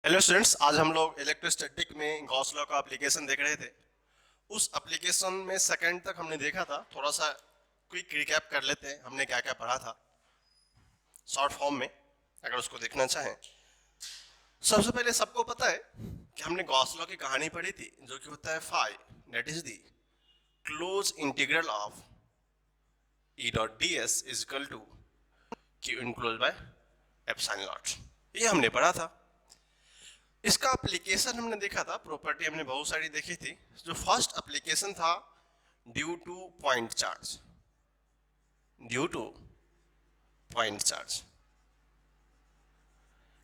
Hello students, आज हम लोग इलेक्ट्रोस्टैटिक में गॉस लॉ का एप्लीकेशन देख रहे थे। उस एप्लीकेशन में सेकंड तक हमने देखा था। थोड़ा सा क्विक रिकैप कर लेते हैं हमने क्या क्या पढ़ा था शॉर्ट फॉर्म में, अगर उसको देखना चाहें। सबसे पहले सबको पता है कि हमने गॉस लॉ की कहानी पढ़ी थी, जो कि होता है phi, that is the close integral of E dot D S is equal to Q enclose by epsilon naught. ये हमने पढ़ा था। इसका एप्लीकेशन हमने देखा था, प्रॉपर्टी हमने बहुत सारी देखी थी। जो फर्स्ट एप्लीकेशन था, due two point charge, due two point charge.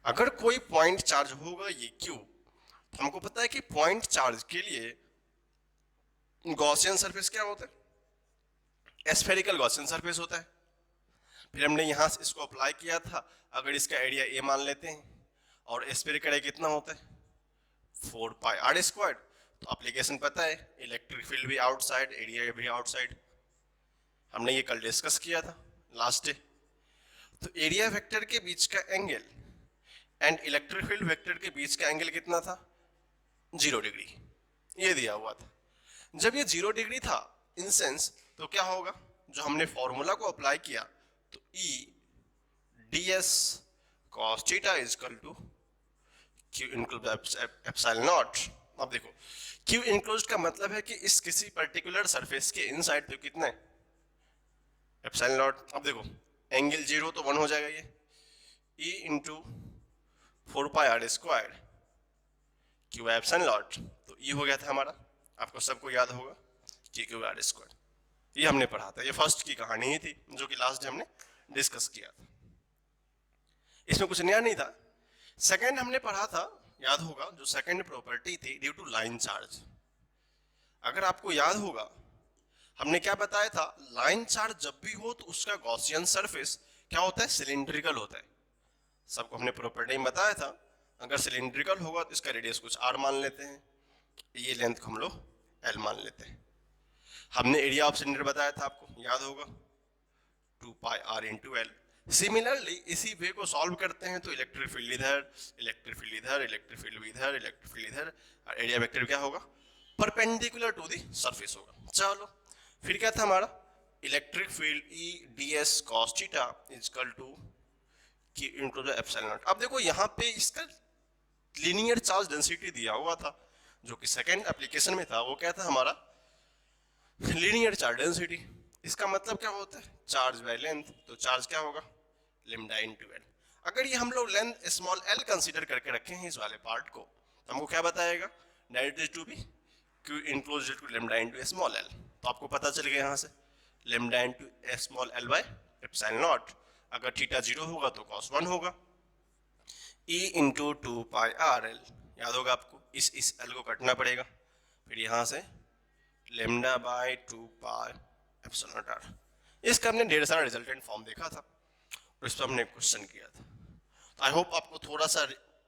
अगर कोई पॉइंट चार्ज होगा ये क्यू, तो हमको पता है कि पॉइंट चार्ज के लिए गॉसियन सरफेस क्या होता है, स्फेरिकल गॉसियन सरफेस होता है। फिर हमने यहां से इसको अप्लाई किया था। अगर इसका एरिया ए मान लेते हैं और स्फेरिकल एरिया कितना होता है 4 पाई आर स्क्वायर, तो एप्लीकेशन पता है, इलेक्ट्रिक फील्ड भी आउटसाइड, एरिया भी आउटसाइड। हमने ये कल डिस्कस किया था लास्ट डे। तो एरिया वेक्टर के बीच का angle and electric field vector के बीच का एंगल कितना था, 0 डिग्री। ये दिया हुआ था। जब ये 0 डिग्री था इन सेंस, तो क्या होगा, जो हमने फॉर्मूला को अप्लाई किया, तो E D S cos theta is equal to Q enclose epsilon naught. अब देखो, क्यू इनक्लोज का मतलब है कि इस किसी पर्टिकुलर सरफेस के इनसाइड तो कितना है एप्सिलॉन नॉट। अब देखो, एंगल 0 तो 1 हो जाएगा, ये E into 4 pi are square Q epsilon naught, तो ई हो गया था हमारा। आपको सबको याद होगा कि क्यू आर स्क्वायर। ये हमने पढ़ा था, ये फर्स्ट की कहानी ही थी जो कि लास्ट डे हमने डिस्कस किया था। इसमें कुछ नया नहीं था। सेकंड हमने पढ़ा था, याद होगा, जो सेकंड प्रॉपर्टी थी ड्यू टू लाइन चार्ज। अगर आपको याद होगा, हमने क्या बताया था, लाइन चार्ज जब भी हो तो उसका गॉसियन सरफेस क्या होता है, सिलिंड्रिकल होता है। सबको हमने प्रॉपर्टी में बताया था। अगर सिलिंड्रिकल होगा तो इसका रेडियस कुछ r मान लेते हैं, ये लेंथ को हम लोग l मान लेते हैं। हमने एरिया ऑफ सिलेंडर बताया था, आपको याद होगा, 2 पाई r इंटू एल। सिमिलरली इसी वे को सॉल्व करते हैं तो इलेक्ट्रिक फील्ड इधर, इलेक्ट्रिक फील्ड इधर, इलेक्ट्रिक फील्ड इधर, इलेक्ट्रिक फील्ड इधर, और एरिया वेक्टर क्या होगा, परपेंडिकुलर टू द सरफेस होगा। चलो, फिर क्या था हमारा, electric field E D S cos theta is equal to कि इनटू द एप्सिलॉन नॉट। अब देखो यहाँ पे इसका लीनियर चार्ज डेंसिटी दिया हुआ था, जो कि सेकंड एप्लीकेशन में था। वो क्या था हमारा, लीनियर चार्ज डेंसिटी। इसका मतलब क्या होता है, चार्ज बाय लेंथ। तो चार्ज क्या होगा, लेमडा इनटू एल। अगर ये हम लोग लेंथ स्मॉल एल कंसीडर करके रखे हैं इस वाले पार्ट को, तो हमको क्या बताएगा, direct to be Q enclose to lambda into small L. तो आपको पता चल गया यहाँ से, lambda into small L by epsilon naught. अगर थीटा 0 होगा तो cos 1 होगा, e into 2 pi R L. याद होगा आपको, इस एल को कटना पड़ेगा, फिर यहाँ से lambda by 2 pi epsilon naught R. इसका हमने ढेर सारा रिजल्टेंट फॉर्म देखा था और इस पर हमने क्वेश्चन किया था। तो आई होप आपको थोड़ा सा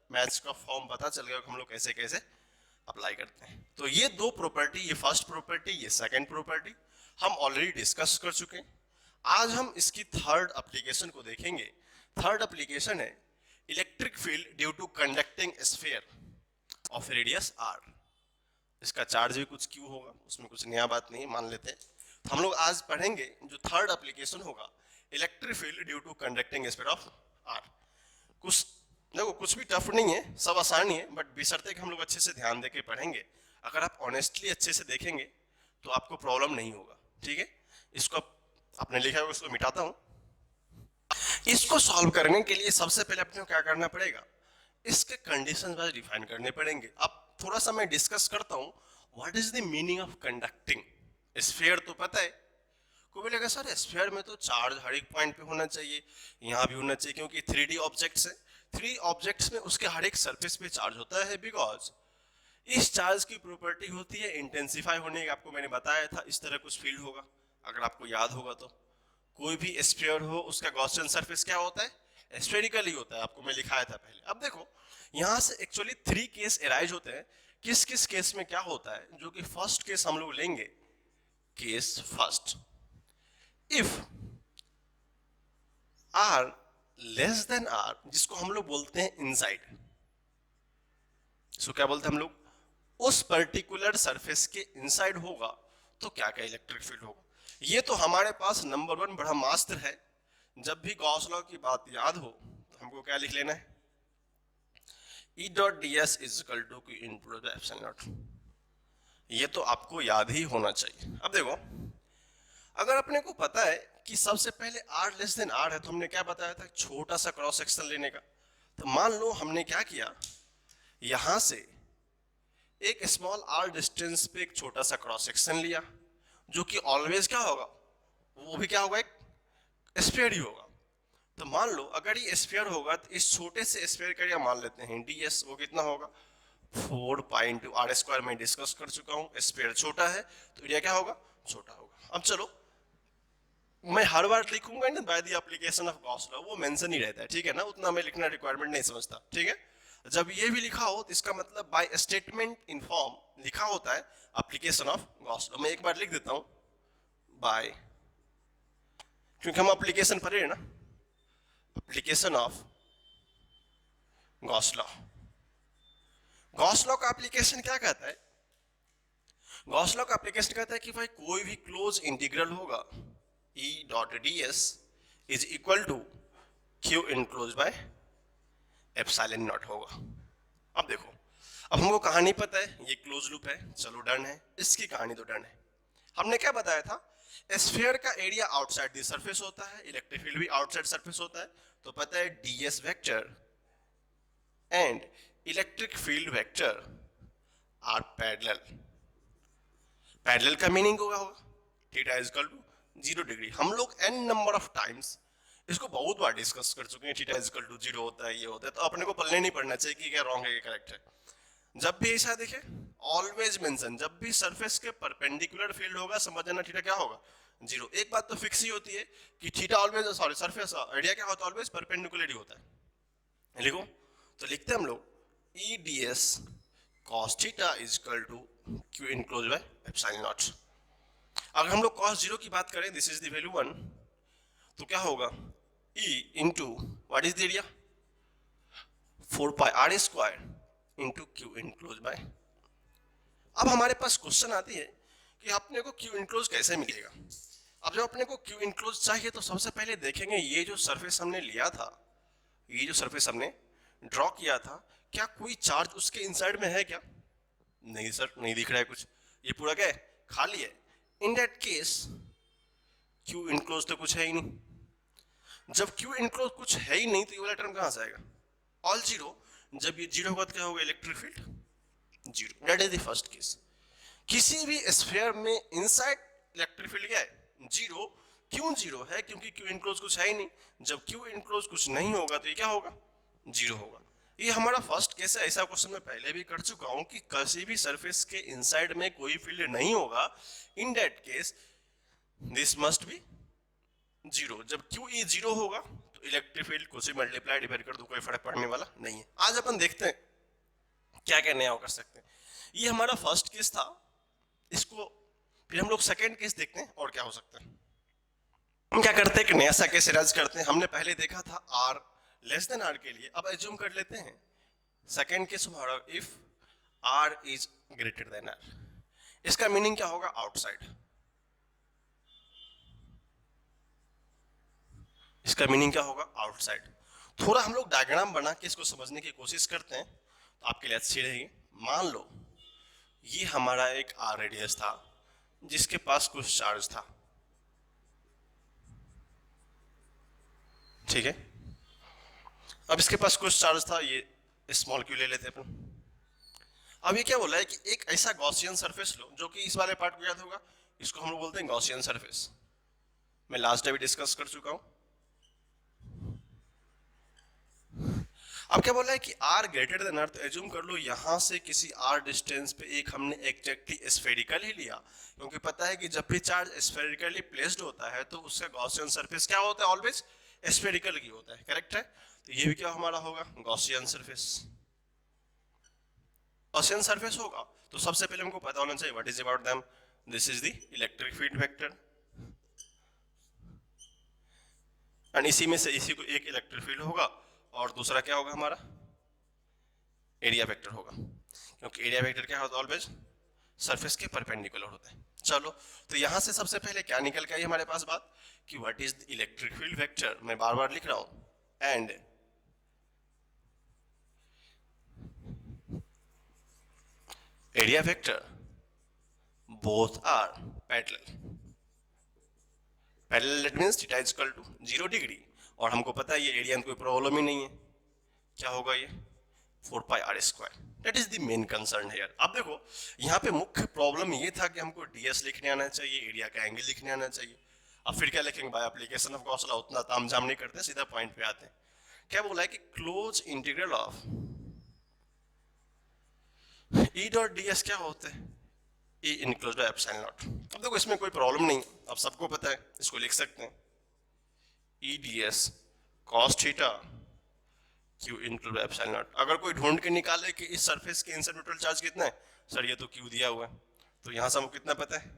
मैथ्स का फॉर्म पता चल गया कि हम लोग कैसे कैसे अप्लाई करते हैं। तो ये दो प्रॉपर्टी, ये फर्स्ट प्रॉपर्टी, ये सेकंड प्रॉपर्टी हम ऑलरेडी डिस्कस कर चुके हैं। आज हम इसकी थर्ड एप्लीकेशन को देखेंगे। थर्ड एप्लीकेशन है electric field due to conducting sphere of radius R. इसका चार्ज भी कुछ क्यू होगा, उसमें कुछ नया बात नहीं, मान लेते हैं। तो हम लोग आज पढ़ेंगे जो थर्ड एप्लीकेशन होगा, electric field due to conducting sphere of R. कुछ देखो, कुछ भी टफ नहीं है, सब आसान ही है, बट बशर्ते कि हम लोग अच्छे से ध्यान देके पढ़ेंगे। अगर आप ऑनेस्टली अच्छे से देखेंगे तो आपको प्रॉब्लम नहीं होगा। ठीक है, इसको आपने लिखा है, उसको मिटाता हूं। इसको सॉल्व करने के लिए सबसे पहले अपने को क्या करना पड़ेगा, इसके कंडीशन वाइज डिफाइन करने पड़ेंगे। अब थोड़ा सा मैं डिस्कस करता हूं, what is the meaning of conducting sphere. तो पता है, को बोलेगा सर स्फीयर में तो चार्ज हर एक पॉइंट पे होना चाहिए, यहाँ भी होना चाहिए, क्योंकि 3D ऑब्जेक्ट्स है। 3 ऑब्जेक्ट्स में उसके हर एक सरफेस पे चार्ज होता है, बिकॉज इस चार्ज की प्रॉपर्टी होती है इंटेंसिफाई होने की। आपको मैंने बताया था इस तरह कुछ फील्ड होगा, अगर आपको याद होगा तो। कोई भी स्फीयर हो उसका गॉसियन सरफेस क्या होता है, स्फेरिकल ही होता है, आपको मैं लिखाया था पहले। अब देखो, यहां से एक्चुअली 3 केस एराइज होते हैं। किस किस केस में क्या होता है, जो कि फर्स्ट केस हम लोग लेंगे, case first, if R less than R, जिसको हम लोग बोलते हैं इनसाइड, इसको क्या बोलते हैं हम लोग, उस पर्टिकुलर सरफेस के इनसाइड होगा तो क्या क्या इलेक्ट्रिक फील्ड होगा। ये तो हमारे पास नंबर 1 ब्रह्मास्त्र है। जब भी गॉस लॉ की बात याद हो तो हमको क्या लिख लेना है, E dot D S is equal to Q into epsilon naught. ये तो आपको याद ही होना चाहिए। अब देखो, अगर अपने को पता है कि सबसे पहले r लेस देन r है तो हमने क्या बताया था, छोटा सा क्रॉस सेक्शन लेने का। तो मान लो हमने क्या किया, यहां से एक स्मॉल r डिस्टेंस पे एक छोटा सा क्रॉस सेक्शन लिया, जो कि ऑलवेज क्या होगा, वो भी क्या होगा, एक स्फीयर ही होगा। तो मान लो अगर ये स्फीयर होगा तो इस छोटे से स्फीयर का एरिया मान लेते हैं ds, वो कितना होगा 4 पाई इंटू आर स्क्वायर। मैं डिस्कस कर चुका हूँ, स्फीयर छोटा है तो एरिया क्या होगा, छोटा होगा। अब चलो, मैं हर बार लिखूंगा ना by the application of Gauss law, वो मेंशन ही रहता है, ठीक है ना, उतना मैं लिखना रिक्वायरमेंट नहीं समझता, ठीक है। जब ये भी लिखा हो तो इसका मतलब बाय स्टेटमेंट इन फॉर्म लिखा होता है एप्लीकेशन ऑफ गॉस लॉ। मैं एक बार लिख देता हूं बाय, क्योंकि हम एप्लीकेशन पढ़े हैं ना, application of Gauss law. Gauss law का एप्लीकेशन क्या कहता है, गॉस लॉ का एप्लीकेशन कहता है कि भाई कोई भी क्लोज इंटीग्रल होगा E dot D S is equal to Q enclose by epsilon naught होगा। अब देखो, अब हमको कहानी पता है, ये क्लोज लूप है, चलो डन है, इसकी कहानी तो डन है। हमने क्या बताया था, स्फीयर का एरिया आउटसाइड द सरफेस होता है, इलेक्ट्रिक फील्ड भी आउटसाइड सरफेस होता है। तो पता है ds vector and electric field vector are parallel. Parallel का मीनिंग होगा theta is equal to 0 degree. हम लोग n नंबर ऑफ टाइम्स इसको बहुत बार डिस्कस कर चुके हैं, थीटा इज इक्वल टू 0 होता है, ये होता है, तो अपने को पल्ले नहीं पड़ना चाहिए कि क्या रॉन्ग है क्या करेक्ट है। जब भी ऐसा दिखे ऑलवेज मेंशन, जब भी सरफेस के परपेंडिकुलर फील्ड होगा समझ जाना थीटा क्या होगा, 0। एक बात तो फिक्स ही होती है कि theta always, sorry surface area क्या होता है, ऑलवेज परपेंडिकुलर ही होता है। लिखो, तो लिखते हैं हम लोग E D S cos theta is equal to Q enclose by epsilon naught. अगर हम लोग cos 0 की बात करें, दिस इज द वैल्यू 1, तो क्या होगा E into what is the area 4 pi are square into Q enclose by. अब हमारे पास क्वेश्चन आती है कि अपने को क्यू इनक्लोज कैसे मिलेगा। अब जब अपने को क्यू इनक्लोज चाहिए तो सबसे पहले देखेंगे ये जो सरफेस हमने लिया था, ये जो सरफेस हमने ड्रॉ किया था, क्या कोई चार्ज उसके इनसाइड में है क्या। नहीं सर, नहीं दिख रहा है कुछ, ये पूरा क्या है, खाली है। इन दैट केस क्यू इनक्लोज तो कुछ है ही नहीं। जब क्यू इनक्लोज कुछ है ही नहीं तो ये वाला टर्म कहां से आएगा, ऑल 0। जब ये 0 होगा तो क्या होगा, electric field 0। That is the first case. किसी भी स्फीयर में इनसाइड इलेक्ट्रिक फील्ड क्या है, 0। क्यों 0 है, क्योंकि क्यू इनक्लोज कुछ है ही नहीं। जब क्यू इनक्लोज कुछ नहीं होगा तो ये क्या होगा, 0 होगा। ये हमारा फर्स्ट केस है। ऐसा क्वेश्चन मैं पहले भी कर चुका हूं कि किसी भी सरफेस के इनसाइड में कोई फील्ड नहीं होगा, in that case this must be 0। जब क्यू ई 0 होगा तो इलेक्ट्रिक फील्ड को से मल्टीप्लाई डिवाइड कर दो, कोई फर्क पड़ने वाला नहीं है। आज अपन देखते हैं क्या क्या नया कर सकते हैं। ये हमारा फर्स्ट केस था, इसको फिर हम लोग सेकेंड केस देखते हैं और क्या हो सकता है। हम क्या करते हैं कि नया सा केस इरेज करते हैं। हमने पहले देखा था r लेस देन r के लिए, अब एज्यूम कर लेते हैं सेकेंड केस हमारा if r is greater than r। इसका मीनिंग क्या होगा, आउटसाइड। इसका मीनिंग क्या होगा, आउटसाइड। थोड़ा हम लोग डायग्राम बना के इसको समझने की कोशिश करते हैं तो आपके लिए अच्छी रहेगी। मान लो ये हमारा एक r रेडियस था जिसके पास कुछ चार्ज था, ठीक है। अब इसके पास कुछ चार्ज था, ये स्मॉल क्यू ले लेते हैं अपन। अब ये क्या बोला है कि एक ऐसा गॉसियन सरफेस लो, जो कि इस वाले पार्ट को याद होगा, इसको हम लोग बोलते हैं गॉसियन सरफेस। मैं लास्ट डे भी डिस्कस कर चुका हूं। अब क्या बोला है कि r ग्रेटर देन r, तो एज्यूम कर लो यहां से किसी r डिस्टेंस पे एक हमने एग्जैक्टली स्फेरिकल ही लिया, क्योंकि पता है कि जब भी चार्ज स्फेरिकली प्लेस्ड होता है तो उसका गॉसियन सरफेस क्या होता है, ऑलवेज स्फेरिकल ही होता है, करेक्ट है। तो ये भी क्या हमारा होगा, गॉसियन सरफेस। गॉसियन सरफेस होगा तो सबसे पहले हमको पता होना चाहिए what is about them, this is the electric field vector, and इसी में से इसी को एक इलेक्ट्रिक फील्ड होगा और दूसरा क्या होगा हमारा, एरिया वेक्टर होगा। क्योंकि एरिया वेक्टर क्या होता है, ऑलवेज सरफेस के परपेंडिकुलर होता है। चलो, तो यहां से सबसे पहले क्या निकल के आई हमारे पास बात कि what is the electric field vector, मैं बार बार लिख रहा हूं, and area vector both are parallel. Parallel that means theta is equal to 0 degree, और हमको पता है ये एरिया में कोई प्रॉब्लम ही नहीं है। क्या होगा ये 4 pi are square, that is the main concern here. अब देखो यहाँ पे मुख्य प्रॉब्लम ये था कि हमको डीएस लिखने आना चाहिए, एरिया का एंगल लिखने आना चाहिए। अब फिर क्या लिखेंगे bye application of Gauss law, उतना तामझाम नहीं करते, सीधा पॉइंट पे आते हैं। क्या बोला है कि close integral of E dot DS क्या होता है, ई इनक्लोज बाय एप्सिलॉन नॉट। अब देखो इसमें कोई प्रॉब्लम नहीं, अब सबको पता है, इसको लिख सकते हैं ई D S cos theta Q include epsilon naught. अगर कोई ढूंढ के निकाले कि इस सरफेस के इंसर न्यूट्रल चार्ज कितना है, सर ये तो क्यू दिया हुआ है, तो यहां से हमको कितना पता है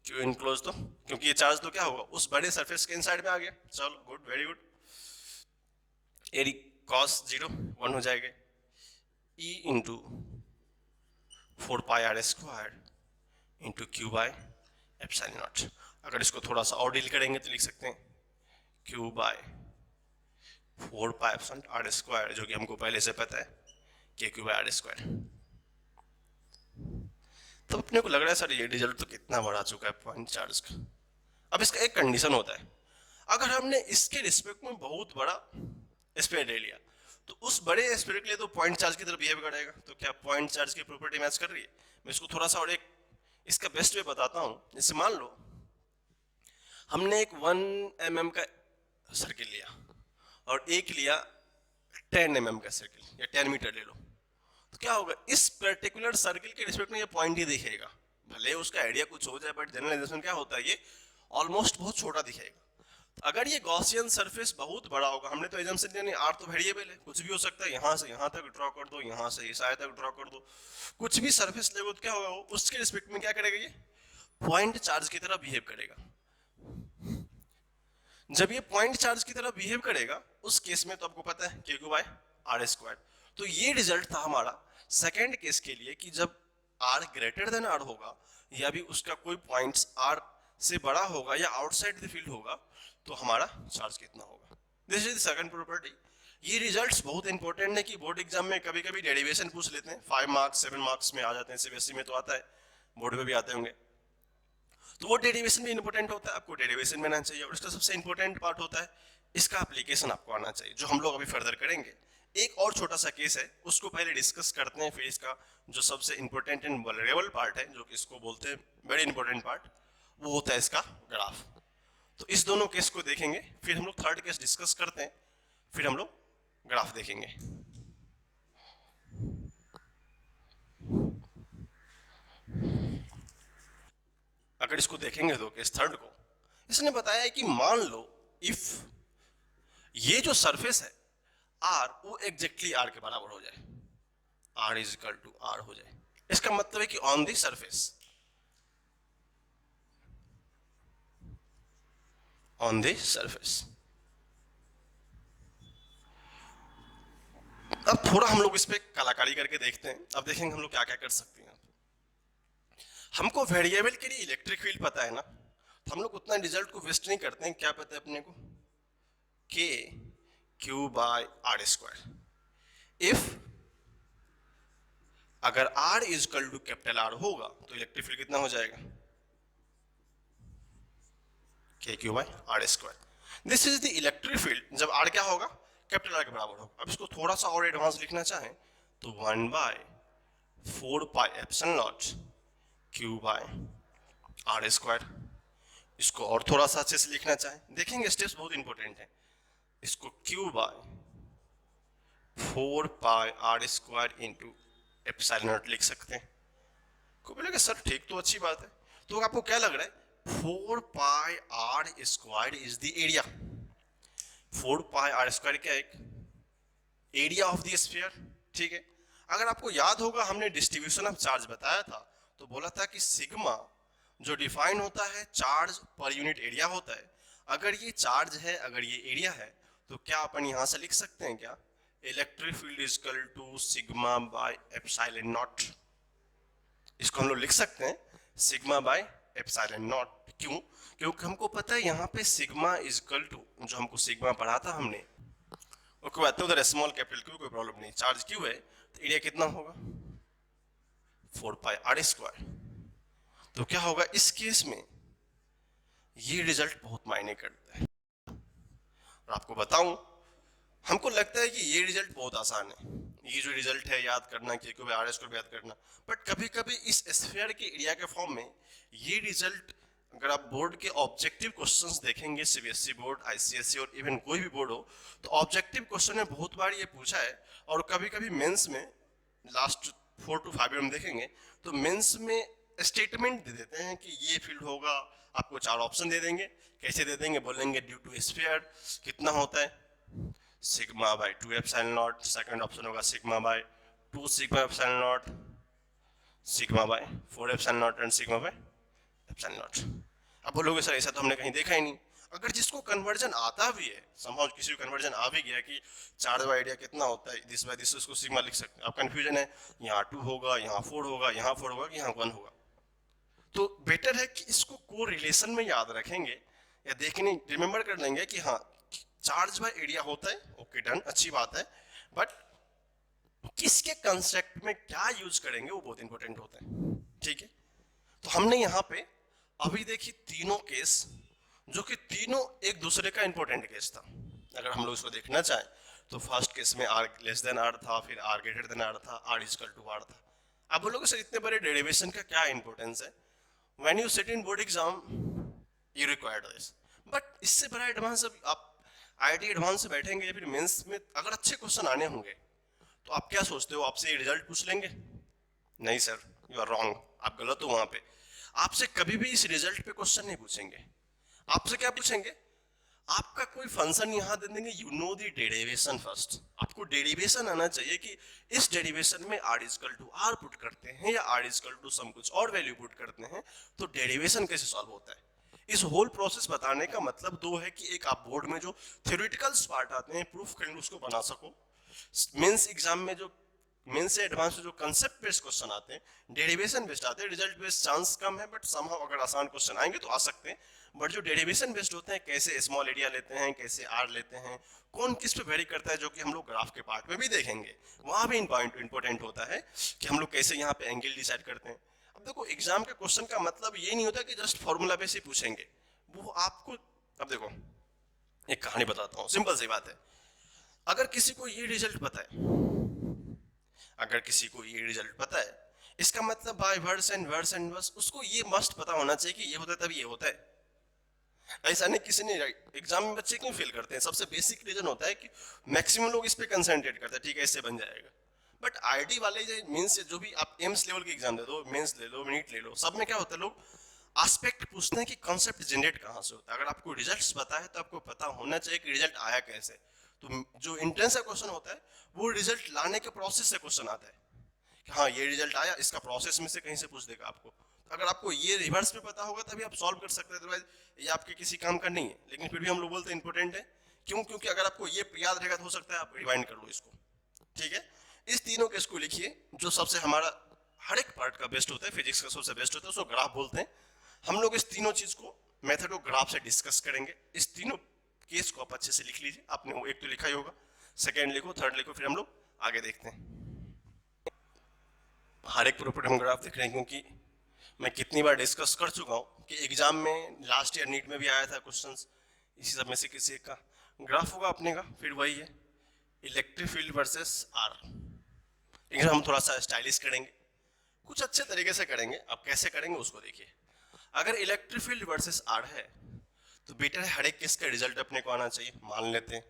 क्यू इनक्लोज, तो क्योंकि ये चार्ज तो क्या होगा उस बड़े सरफेस के इनसाइड में आ गया। चलो गुड, वेरी गुड। एरी कॉस 0 1 हो जाएगा, E into 4 pi are square into Q by epsilon naught. अगर इसको थोड़ा सा और डील करेंगे तो लिख सकते हैं Q by 4 pi epsilon R square, जो कि हमको पहले से पता है K Q by are square. तो अपने को लग रहा है सर ये रिजल्ट तो कितना बड़ा चुका है पॉइंट चार्ज का। अब इसका एक कंडीशन होता है, अगर हमने इसके रिस्पेक्ट में बहुत बड़ा स्पेयर ले लिया तो उस बड़े स्पेयर के लिए तो पॉइंट चार्ज की तरह बिहेव करेगा। तो क्या पॉइंट चार्ज की प्रॉपर्टी मैच कर रही है? मैं इसको थोड़ा सा और एक इसका बेस्ट वे बताता हूं। जैसे मान लो हमने एक 1 mm का सर्किल लिया और एक लिया 10 mm का सर्किल, या 10 मीटर ले लो, तो क्या होगा इस पर्टिकुलर सर्किल के रिस्पेक्ट में ये पॉइंट ही दिखेगा। भले उसका आइडिया कुछ हो जाए बट जनरलाइजेशन क्या होता है ये ऑलमोस्ट बहुत छोटा दिखेगा। तो अगर ये गॉसियन सरफेस बहुत बड़ा होगा, हमने तो एजम्पशन लिया नहीं, आर तो वेरिएबल है, कुछ भी हो सकता है, यहां से यहां तक ड्रॉ कर दो, यहां से इस आयत तक ड्रॉ कर दो, कुछ भी सरफेस लेवल तो क्या होगा वो उसके रिस्पेक्ट में क्या करेगा ये पॉइंट चार्ज की तरह बिहेव करेगा। जब ये पॉइंट चार्ज की तरह बिहेव करेगा उस केस में तो आपको पता है K Q by are square. तो ये रिजल्ट था हमारा सेकेंड केस के लिए कि जब आर ग्रेटर देन आर होगा या भी उसका कोई पॉइंट्स आर से बड़ा होगा या आउटसाइड द फील्ड होगा तो हमारा चार्ज कितना होगा। This is the second property. ये रिजल्ट्स बहुत इंपॉर्टेंट है कि बोर्ड एग्जाम में कभी कभी डेरिवेशन पूछ लेते हैं, 5 मार्क्स 7 मार्क्स में आ जाते हैं, सीबीएसई में तो आता है, बोर्ड में भी आते होंगे, तो वो डेरिवेशन भी इंपॉर्टेंट होता है, आपको डेरिवेशन में आना चाहिए। और इसका सबसे इंपॉर्टेंट पार्ट होता है इसका एप्लीकेशन आपको आना चाहिए, जो हम लोग अभी फर्दर करेंगे। एक और छोटा सा केस है उसको पहले डिस्कस करते हैं, फिर इसका जो सबसे इंपॉर्टेंट एंड वल्नरेबल पार्ट है जो कि इसको बोलते हैं वेरी इंपॉर्टेंट पार्ट, वो होता है इसका ग्राफ। तो इस दोनों केस को देखेंगे, फिर हम लोग थर्ड केस डिस्कस करते हैं, फिर हम लोग ग्राफ देखेंगे। अगर इसको देखेंगे तो केस थर्ड को, इसने बताया है कि मान लो इफ ये जो सरफेस है आर वो एग्जैक्टली आर के बराबर हो जाए, R is equal to R हो जाए, इसका मतलब है कि on the surface, on the surface. अब थोड़ा हम लोग इस पे कलाकारी करके देखते हैं। अब देखेंगे हम लोग क्या क्या कर सकते हैं। हमको वेरिएबल के लिए इलेक्ट्रिक फील्ड पता है ना, तो हम लोग उतना रिजल्ट को वेस्ट नहीं करते हैं। क्या पता है अपने को k Q by are square. If अगर r is equal to capital R होगा तो इलेक्ट्रिक फील्ड कितना हो जाएगा k Q by are square. This is the electric field जब आर क्या होगा कैपिटल आर के बराबर होगा। अब इसको थोड़ा सा और एडवांस लिखना चाहें तो 1 by 4 pi epsilon naught Q by are square. इसको और थोड़ा सा अच्छे से लिखना चाहें, देखेंगे स्टेप्स बहुत इंपॉर्टेंट है। इसको Q by 4 pi are square into epsilon naught लिख सकते हैं। को बोलेगा सर ठीक तो अच्छी बात है, तो आपको क्या लग रहा है 4 pi are square is the area. 4 pi are square क्या एक एरिया ऑफ द स्फीयर, ठीक है। अगर आपको याद होगा हमने डिस्ट्रीब्यूशन ऑफ चार्ज बताया था, तो बोला था कि सिग्मा जो डिफाइन होता है चार्ज पर यूनिट एरिया होता है। अगर ये चार्ज है, अगर ये एरिया है, तो क्या अपन यहां से लिख सकते हैं क्या electric field is equal to sigma by epsilon naught. इसको हम लोग लिख सकते हैं सिग्मा बाय एप्सिलॉन नॉट। क्यों? क्योंकि हमको पता है यहाँ पे सिग्मा इज इक्वल टू, जो हमको सिग्मा पढ़ा था हमने, और कोई बात नहीं, उधर स्मॉल कैपिटल क्यू, कोई प्रॉब्लम नहीं। चार्ज क्यू है तो एरिया कितना होगा 4 पाई आर स्क्वायर। तो क्या होगा इस केस में, ये रिजल्ट बहुत मायने करता है। और आपको बताऊं, हमको लगता है कि ये रिजल्ट बहुत आसान है, ये जो रिजल्ट है याद करना, कि क्यों आर स्क्वायर याद करना, बट कभी कभी इस स्फीयर के एरिया के फॉर्म में ये रिजल्ट, अगर आप बोर्ड के ऑब्जेक्टिव क्वेश्चंस देखेंगे, सीबीएसई बोर्ड, आईसीएसई और इवन कोई भी बोर्ड हो, तो ऑब्जेक्टिव क्वेश्चन में बहुत बार ये पूछा है। और कभी कभी मेंस में लास्ट 4 to 5 ईयर में देखेंगे तो मेंस में स्टेटमेंट दे देते हैं कि ये फील्ड होगा, आपको 4 ऑप्शन दे देंगे। कैसे दे देंगे? बोलेंगे ड्यू टू स्फीयर कितना होता है sigma by 2 epsilon naught, second option होगा sigma by 2 sigma epsilon naught, sigma by 4 epsilon naught and sigma by epsilon naught. अब बोलोगे सर ऐसा तो हमने कहीं देखा ही नहीं। अगर जिसको कन्वर्जन आता भी है, समहाउ किसी को कन्वर्जन आ भी गया कि चार्ज बाय एरिया कितना होता है, दिस बाय दिस, उसको सिग्मा लिख सकते हैं। अब कंफ्यूजन है, यहाँ 2 होगा, यहाँ 4 होगा, यहाँ 4 होगा कि यहाँ 1 होगा। तो बेटर है कि इसको को रिलेशन में याद रखेंगे या देखने रिमेंबर कर लेंगे कि हाँ चार्ज बाय एरिया होता है, ओके डन, अच्छी बात है, बट किसके कंसेप्ट में क्या यूज करेंगे वो बहुत इंपॉर्टेंट होता है। ठीक है, तो हमने यहाँ पे अभी देखी तीनों केस, जो कि तीनों एक दूसरे का इंपॉर्टेंट केस था। अगर हम लोग इसको देखना चाहें तो फर्स्ट केस में आर लेस देन आर था, फिर आर ग्रेटर देन आर था, R is equal to R था। अब बोलोगे सर इतने बड़े डेरिवेशन का क्या इंपॉर्टेंस है? When you sit in board exam you required this, but इससे बड़ा एडवांस अब आप आईआईटी एडवांस से बैठेंगे या फिर मेंस में अगर अच्छे क्वेश्चन आने होंगे तो आप क्या सोचते हो आपसे रिजल्ट पूछ लेंगे? नहीं सर, यू आर रॉन्ग, आप गलत हो। वहां पे आपसे कभी भी इस रिजल्ट पे क्वेश्चन नहीं पूछेंगे। आपसे क्या पूछेंगे? आपका कोई फंक्शन यहां दे देंगे, you know the derivation first. आपको डेरिवेशन आना चाहिए कि इस डेरिवेशन में R equal to R put करते हैं या आर इक्वल टू सम कुछ और वैल्यू पुट करते हैं तो डेरिवेशन कैसे सॉल्व होता है। इस होल प्रोसेस बताने का मतलब दो है कि एक आप बोर्ड में जो थ्योरेटिकल पार्ट आते हैं प्रूफ करेंगे उसको बना सको, मेंस एग्जाम में जो मेंस से एडवांस जो कंसेप्ट बेस्ड क्वेश्चन आते हैं, डेरिवेशन बेस्ड आते हैं, रिजल्ट बेस्ड चांस कम है, बट समहाउ अगर आसान क्वेश्चन आएंगे तो आ सकते हैं। बट जो डेरिवेशन बेस्ड होते हैं, कैसे स्मॉल एरिया लेते हैं, कैसे आर लेते हैं, कौन किस पे वेरी करता है, जो कि हम लोग ग्राफ के पार्ट में भी देखेंगे, वहां भी इंपॉर्टेंट होता है कि हम लोग कैसे यहाँ पे एंगल डिसाइड करते हैं। अब देखो एग्जाम के क्वेश्चन का मतलब ये नहीं होता कि जस्ट फॉर्मूला बेस ही पूछेंगे, वो आपको, अब देखो एक कहानी बताता हूँ, सिंपल सी बात है। अगर किसी को ये रिजल्ट पता है, अगर किसी को ये रिजल्ट पता है, इसका मतलब बाय वर्ड्स एंड वर्स उसको ये मस्ट पता होना चाहिए कि ये होता है तभी ये होता है। ऐसा नहीं किसी ने, एग्जाम में बच्चे क्यों फेल करते हैं? सबसे बेसिक रीजन होता है कि मैक्सिमम लोग इस पे कंसंट्रेट करते हैं, ठीक है इससे बन जाएगा। बट आईटी वाले जो मींस जो भी आप एम्स लेवल के एग्जाम दे दो, मेंस ले लो, नीट ले लो, सब में क्या होता है, लोग एस्पेक्ट पूछते हैं कि कॉन्सेप्ट जनरेट कहाँ से होता है। अगर आपको रिजल्ट्स पता है तो आपको पता होना चाहिए कि रिजल्ट आया कैसे। तो जो इंट्रेंस का क्वेश्चन होता है वो रिजल्ट लाने के प्रोसेस से क्वेश्चन आता है कि हाँ ये रिजल्ट आया, इसका प्रोसेस में से कहीं से पूछ देगा आपको। तो अगर आपको ये रिवर्स में पता होगा तभी आप सॉल्व कर सकते हैं, अदरवाइज ये आपके किसी काम का नहीं है। लेकिन फिर भी हम लोग बोलते हैं इंपॉर्टेंट है, क्यों? क्योंकि अगर आपको ये याद रहेगा तो हो सकता है आप रिवाइंड कर लो इसको। ठीक है, इस तीनों केस को लिखिए, जो सबसे हमारा हर एक पार्ट का बेस्ट होता है, फिजिक्स का सबसे बेस्ट होता है, उसको ग्राफ बोलते हैं। हम लोग इस तीनों चीज को मेथड को ग्राफ से डिस्कस करेंगे। इस तीनों केस को आप अच्छे से लिख लीजिए, आपने वो एक तो लिखा ही होगा, सेकेंड लिखो, थर्ड लिखो, फिर हम लोग आगे देखते हैं। हर एक प्रॉपर्टी हम ग्राफ देख रहे हैं, क्योंकि मैं कितनी बार डिस्कस कर चुका हूँ कि एग्जाम में लास्ट ईयर नीट में भी आया था क्वेश्चंस, इसी सब में से किसी एक का ग्राफ होगा अपने का। फिर वही है इलेक्ट्रिक फील्ड वर्सेस आर। लेकिन हम थोड़ा सा स्टाइलिश करेंगे, कुछ अच्छे तरीके से करेंगे। अब कैसे करेंगे उसको देखिए। अगर इलेक्ट्रिक फील्ड वर्सेस आर है तो बेटर है हर एक केस का रिजल्ट अपने को आना चाहिए। मान लेते हैं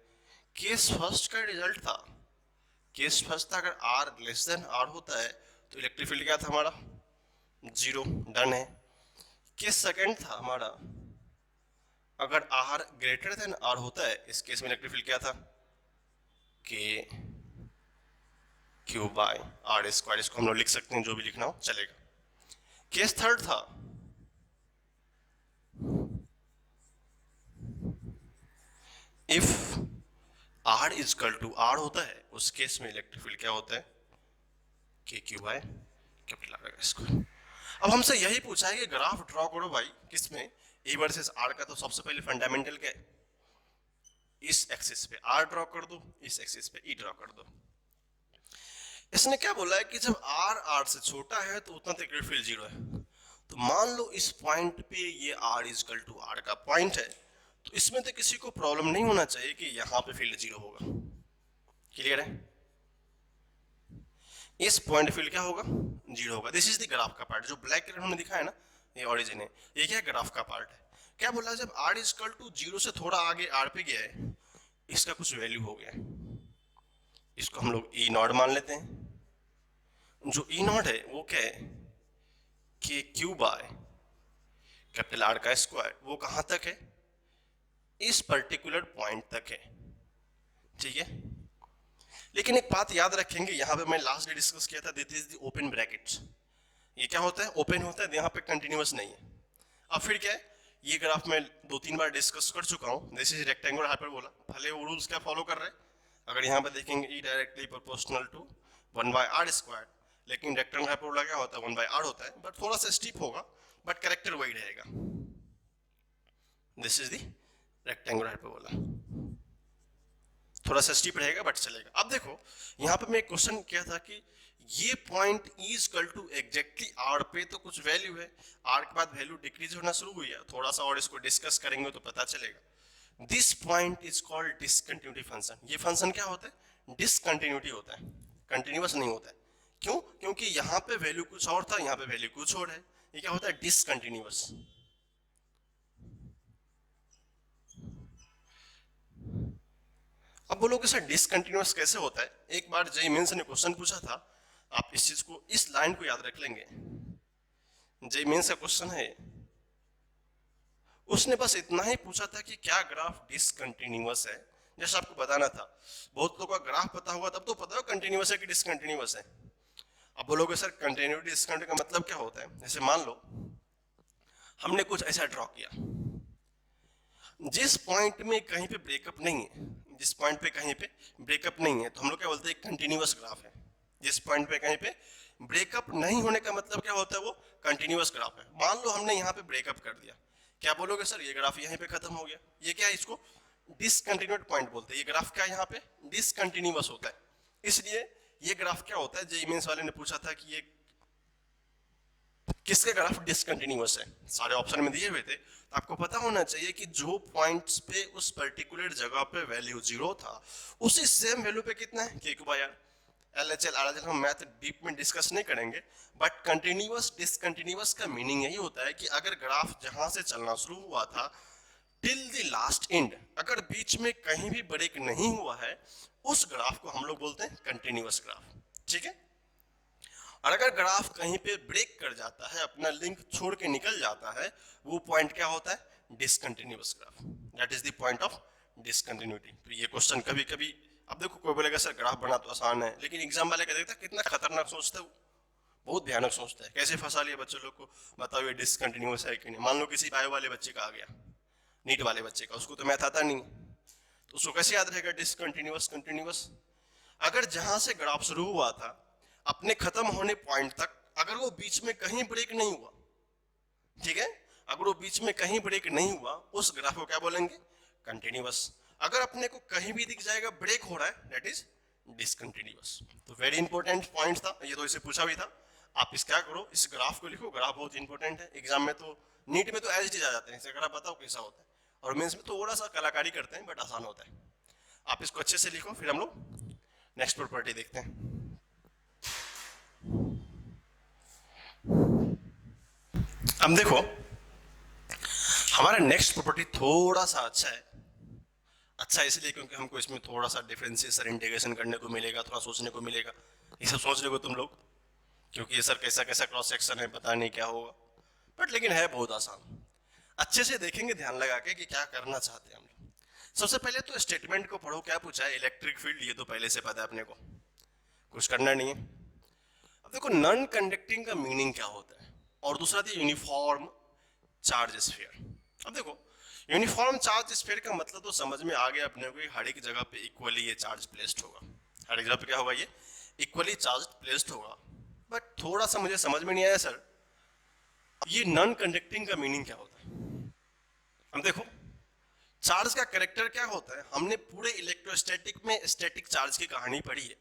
केस फर्स्ट का रिजल्ट था, केस फर्स्ट था अगर आर लेस देन आर होता है तो इलेक्ट्रिक फील्ड क्या था हमारा, 0, डन है। केस सेकंड था हमारा अगर आर ग्रेटर देन आर होता है, इस केस में इलेक्ट्रिक फील्ड क्या था, K Q by are square. इसको हम लोग लिख सकते हैं, जो भी लिखना हो चलेगा। केस थर्ड था if R is equal to R होता है, उस केस में इलेक्ट्रिक फील्ड क्या होता है, K Q by capital R square. अब हमसे यही पूछा है कि ग्राफ ड्रॉ करो भाई, किसमें, ए वर्सेस आर का। तो सबसे पहले फंडामेंटल क्या है, इस एक्सिस पे आर ड्रॉ कर दो, इस एक्सिस पे ई ड्रॉ कर दो। इसने क्या बोला है कि जब आर आर से छोटा है तो उतना तक फील्ड जीरो है। तो मान लो इस पॉइंट पे ये आर इजकल टू आर का पॉइंट है, तो इसमें तो किसी को प्रॉब्लम नहीं होना चाहिए कि यहाँ पे फील्ड जीरो होगा। क्लियर है, इस पॉइंट फील्ड क्या होगा, जीरो होगा। दिस इज द ग्राफ का पार्ट, जो ब्लैक कलर हमने दिखाया ना, ये ओरिजिन है, ये क्या ग्राफ का पार्ट है। क्या बोला, जब आर इजकल टू जीरो से थोड़ा आगे आर पे गया है, इसका कुछ वैल्यू हो गया है, इसको हम लोग ई नॉट मान लेते हैं। जो ई नॉट है वो क्या है, K Q by capital are का स्क्वायर। वो कहां तक है, इस पर्टिकुलर पॉइंट तक है, ठीक है। लेकिन एक बात याद रखेंगे, यहां पे मैं लास्ट डे डिस्कस किया था, this is the open brackets. ये क्या होता है, ओपन होता है, यहाँ पे कंटिन्यूअस नहीं है। अब फिर क्या है, ये ग्राफ मैं 2-3 बार डिस्कस कर चुका हूँ, दिस इज रेक्टेंगुलर हाइपरबोला। भले वो रूल्स क्या फॉलो कर रहे हैं, अगर यहाँ पे देखेंगे E directly proportional to 1/r square, लेकिन रेक्टेंगुलर हाइपरबोला क्या होता है, 1/r होता है, बट थोड़ा सा स्टीप होगा, बट कैरेक्टर वही रहेगा। This is the rectangular hyperbola, थोड़ा सा स्टीप रहेगा बट चलेगा। अब देखो यहाँ पे मैं क्वेश्चन किया था कि ये point is equal to exactly R पे तो कुछ वैल्यू है, आर के बाद वैल्यू डिक्रीज होना शुरू हुई है, थोड़ा सा और इसको डिस्कस करेंगे तो पता चलेगा। This point is called discontinuity function. ये फंक्शन क्या होता है, डिसकंटिन्यूटी होता है, कंटिन्यूअस नहीं होता है। क्यों, क्योंकि यहाँ पे वैल्यू कुछ और था, यहाँ पे वैल्यू कुछ और है, ये क्या होता है, डिसकंटिन्यूअस। अब बोलोगे सर डिसकंटिन्यूअस कैसे होता है, एक बार जेईई मेंस ने क्वेश्चन पूछा था, आप इस चीज को, इस लाइन को याद रख लेंगे। जेईई मेंस का क्वेश्चन है, उसने बस इतना ही पूछा था कि क्या ग्राफ डिसकंटिन्यूअस है। जैसे आपको बताना था, बहुत लोगों का ग्राफ पता होगा तब तो पता हो कंटिन्यूअस है कि डिसकंटिन्यूअस है। अब बोलोगे सर कंटिन्यूटी डिसकंटिन्यूटी का मतलब क्या होता है। जैसे मान लो हमने कुछ ऐसा ड्रॉ किया, जिस पॉइंट में कहीं पे ब्रेकअप नहीं है, जिस पॉइंट पे कहीं पे ब्रेकअप नहीं है, तो हम लोग क्या बोलते हैं, कंटिन्यूअस ग्राफ है। जिस पॉइंट पे कहीं पे ब्रेकअप नहीं होने का मतलब क्या होता है, वो कंटिन्यूअस ग्राफ है। मान लो हमने यहाँ पे ब्रेकअप कर दिया, क्या बोलोगे सर ये ग्राफ यहीं पे खत्म हो गया, ये क्या है, इसको डिसकंटिन्यूट पॉइंट बोलते हैं। ये ग्राफ क्या यहाँ पे डिसकंटिन्यूअस होता है। इसलिए ये ग्राफ क्या होता है, जेईई मेंस वाले ने पूछा था कि ये किसके ग्राफ डिसकंटिन्यूअस है, सारे ऑप्शन में दिए हुए थे। तो आपको पता होना चाहिए कि जो पॉइंट्स पे उस पर्टिकुलर जगह पे वैल्यू जीरो था, उसी सेम वैल्यू पे कितना है, K Q by R. LHL RHL हम मैथ डीप में डिस्कस नहीं करेंगे, बट कंटिन्यूअस डिसकंटिन्यूअस का मीनिंग यही होता है कि अगर ग्राफ जहां से चलना शुरू हुआ था टिल द लास्ट एंड, अगर बीच में कहीं भी ब्रेक नहीं हुआ है, उस ग्राफ को हम लोग बोलते हैं कंटिन्यूअस ग्राफ, ठीक है। और अगर ग्राफ कहीं पे ब्रेक कर जाता है, अपना लिंक छोड़ के निकल जाता है, वो पॉइंट क्या होता है, discontinuous graph. That is the point of discontinuity. तो ये क्वेश्चन कभी कभी, अब देखो कोई बोलेगा सर ग्राफ बना तो आसान है, लेकिन एग्जाम वाले का देखता है कितना खतरनाक सोचते हो, बहुत भयानक सोचता है, कैसे फंसा लिया बच्चे लोग को। बताओ ये डिसकंटिन्यूअस है कि नहीं। मान लो किसी बायो वाले बच्चे का आ गया, नीट वाले बच्चे का, उसको तो मैथ आता नहीं, तो उसको कैसे याद रहेगा डिसकंटिन्यूअस कंटिन्यूअस। अगर जहां से ग्राफ शुरू हुआ था अपने खत्म होने पॉइंट तक, अगर वो बीच में कहीं ब्रेक नहीं हुआ, ठीक है, अगर वो बीच में कहीं ब्रेक नहीं हुआ, उस ग्राफ को क्या बोलेंगे, कंटिन्यूअस। अगर अपने को कहीं भी दिख जाएगा ब्रेक हो रहा है, दैट इज डिसकंटिन्यूअस। तो वेरी इंपॉर्टेंट पॉइंट था ये, तो इसे पूछा भी था। आप इस क्या करो, इस ग्राफ को लिखो, ग्राफ बहुत इंपॉर्टेंट है। एग्जाम में तो, नीट में तो एज इट आ जाते हैं, इसे ग्राफ बताओ कैसा होता है, और मेंस में थोड़ा सा कलाकारी करते हैं, बट आसान होता है। आप इसको अच्छे से लिखो, फिर हम लोग नेक्स्ट प्रॉपर्टी देखते हैं। अब देखो हमारा नेक्स्ट प्रॉपर्टी थोड़ा सा अच्छा है। अच्छा इसलिए क्योंकि हमको इसमें थोड़ा सा डिफरेंशिएशन इंटीग्रेशन करने को मिलेगा, थोड़ा सोचने को मिलेगा, ये सब सोच रहे हो तुम लोग, क्योंकि ये सर कैसा कैसा क्रॉस सेक्शन है, पता नहीं क्या होगा, बट लेकिन है बहुत आसान। अच्छे से देखेंगे ध्यान लगा के कि क्या करना चाहते हैं हम लोग। सबसे पहले तो स्टेटमेंट को पढ़ो, क्या पूछा है, इलेक्ट्रिक फील्ड, ये तो पहले से पता है अपने को, कुछ करना नहीं है। अब देखो नॉन कंडक्टिंग का मीनिंग क्या होता है, और दूसरा थी यूनिफॉर्म चार्ज स्फीयर। अब देखो यूनिफॉर्म चार्ज स्फीयर का मतलब तो समझ में आ गया अपने को, हर एक जगह पे इक्वली ये चार्ज प्लेस्ड होगा, हर एक जगह पे क्या होगा, ये इक्वली चार्ज प्लेस्ड होगा। बट थोड़ा सा मुझे समझ में नहीं आया सर, ये नॉन कंडक्टिंग का मीनिंग क्या होता है। हम देखो चार्ज का कैरेक्टर क्या होता है, हमने पूरे इलेक्ट्रोस्टैटिक में स्टैटिक चार्ज की कहानी पढ़ी है।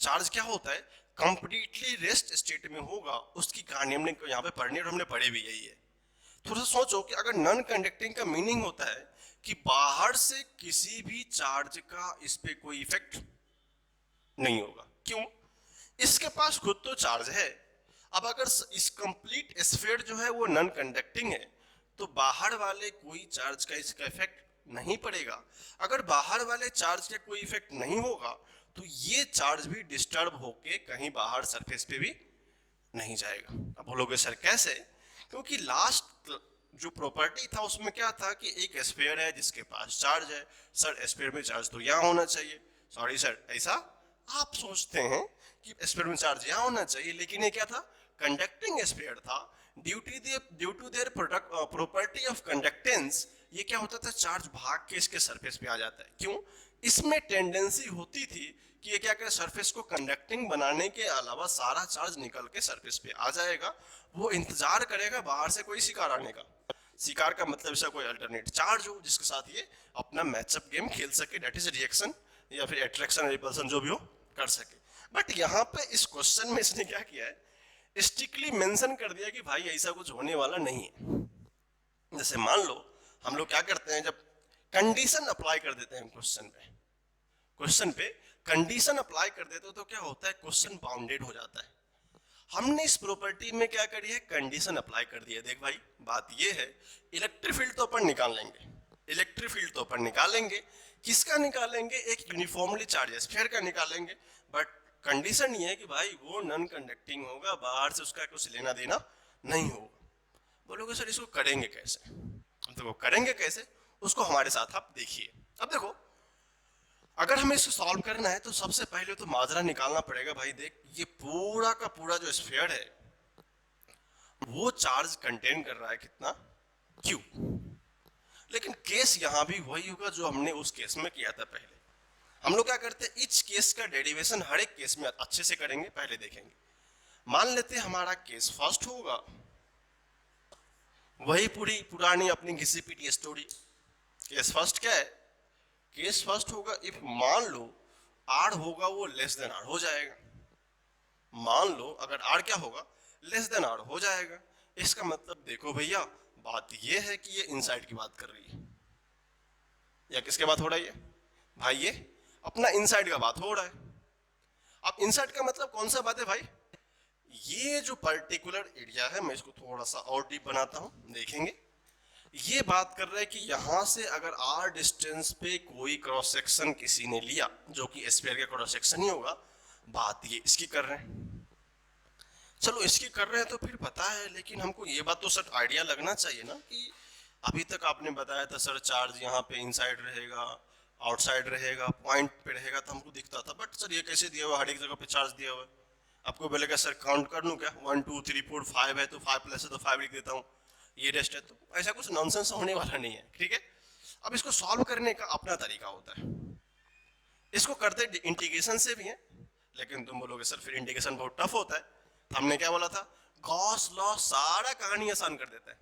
चार्ज क्या होता है, कंप्लीटली रेस्ट स्टेट में होगा, उसकी कहानी हमने यहाँ पे पढ़नी और हमने पढ़ी भी यही है। थोड़ा सा सोचो कि अगर नॉन कंडक्टिंग का मीनिंग होता है कि बाहर से किसी भी चार्ज का इस पे कोई इफेक्ट नहीं होगा, क्यों, इसके पास खुद तो चार्ज है। अब अगर इस कंप्लीट स्फीयर जो है वो नॉन कंडक्टिंग है तो बाहर वाले कोई चार्ज का इसका इफेक्ट नहीं पड़ेगा। अगर बाहर वाले चार्ज का कोई इफेक्ट नहीं होगा तो ये चार्ज भी डिस्टर्ब होके कहीं बाहर सरफेस पे भी नहीं जाएगा। अब बोलोगे सर कैसे, क्योंकि लास्ट जो प्रॉपर्टी था उसमें क्या था कि एक स्फीयर है जिसके पास चार्ज है, सर स्फीयर में चार्ज तो यहाँ होना चाहिए। सॉरी सर, ऐसा आप सोचते हैं कि स्फीयर में चार्ज यहाँ होना चाहिए, लेकिन ये क्या था, कंडक्टिंग स्फीयर था। Due to their property of conductance ये क्या होता था, चार्ज भाग के इसके सरफेस पे आ जाता है। क्यों, इसमें टेंडेंसी होती थी कि ये क्या करे, सरफेस को कंडक्टिंग बनाने के अलावा सारा चार्ज निकल के सरफेस पे आ जाएगा, वो इंतजार करेगा बाहर से कोई शिकार आने का। शिकार का मतलब ऐसा कोई अल्टरनेट चार्ज हो जिसके साथ ये अपना मैचअप गेम खेल सके, डेट इज रिएक्शन या फिर अट्रैक्शन रिपल्सन जो भी हो कर सके। बट यहाँ पे इस क्वेश्चन में इसने क्या किया है, स्ट्रिक्टली मेंशन कर दिया कि भाई ऐसा कुछ होने वाला नहीं है। जैसे मान लो हम लोग क्या करते हैं, जब कंडीशन अप्लाई कर देते हैं क्वेश्चन पे कंडीशन अप्लाई कर देते हो तो क्या होता है, क्वेश्चन बाउंडेड हो जाता है। हमने इस प्रॉपर्टी में क्या करी है, कंडीशन अप्लाई कर दी है। देख भाई बात ये है, इलेक्ट्रिक फील्ड तो अपन निकाल लेंगे, इलेक्ट्रिक फील्ड तो अपन निकालेंगे, किसका निकालेंगे, एक यूनिफॉर्मली चार्ज स्फीयर का निकालेंगे। बट कंडीशन ये है कि भाई वो नॉन कंडक्टिंग होगा, बाहर से उसका कुछ लेना देना नहीं होगा। बोलोगे सर इसको करेंगे कैसे, तो वो करेंगे कैसे उसको हमारे साथ आप देखिए। अब देखो अगर हमें इसको सॉल्व करना है तो सबसे पहले तो माजरा निकालना पड़ेगा। भाई देख ये पूरा का पूरा जो स्फीयर है वो चार्ज कंटेन कर रहा है कितना, क्यू। लेकिन केस यहां भी वही होगा जो हमने उस केस में किया था पहले। हम लोग क्या करते हैं, इच केस का डेरिवेशन हर एक केस में अच्छे से करेंगे, पहले देखेंगे। मान लेते हैं हमारा केस फर्स्ट होगा, वही पूरी पुरानी अपनी घिसी पीटी स्टोरी। केस फर्स्ट क्या है, केस फर्स्ट होगा इफ मान लो आर होगा वो लेस देन आर हो जाएगा। मान लो अगर आर क्या होगा, लेस देन आर हो जाएगा। इसका मतलब देखो भैया बात ये है कि ये इनसाइड की बात कर रही है, या किसके बात हो रही है भाई, ये अपना इनसाइड का बात हो रहा है। अब इनसाइड का मतलब कौन सा बात है भाई, ये जो पर्टिकुलर एरिया है, मैं इसको थोड़ा सा और डीप बनाता हूं, देखेंगे। ये बात कर रहा है कि यहां से अगर आर डिस्टेंस पे कोई क्रॉस सेक्शन किसी ने लिया जो कि स्फीयर का क्रॉस सेक्शन ही होगा, बात ये इसकी कर रहे हैं। चलो इसकी कर रहे हैं तो फिर पता है, लेकिन हमको ये बात तो सर आइडिया लगना चाहिए ना कि अभी तक आपने बताया था सर चार्ज यहाँ पे इनसाइड रहेगा, आउटसाइड रहेगा, पॉइंट पे रहेगा, तो हमको दिखता था। बट सर ये कैसे दिया हुआ, हर एक जगह पे चार्ज दिया हुआ है। आपको बोलेगा सर काउंट कर लूँ क्या, 1 2 3 4 5 है तो 5 प्लस है तो 5 लिख देता हूँ, ये रेस्ट है। तो ऐसा कुछ नॉनसेंस होने वाला नहीं है, ठीक है। अब इसको सॉल्व करने का अपना तरीका होता है, इसको करते इंटीग्रेशन से भी है, लेकिन तुम बोलोगे सर फिर इंटीग्रेशन बहुत टफ होता है। तो हमने क्या बोला था, गॉस लॉ सारा कहानी आसान कर देता है।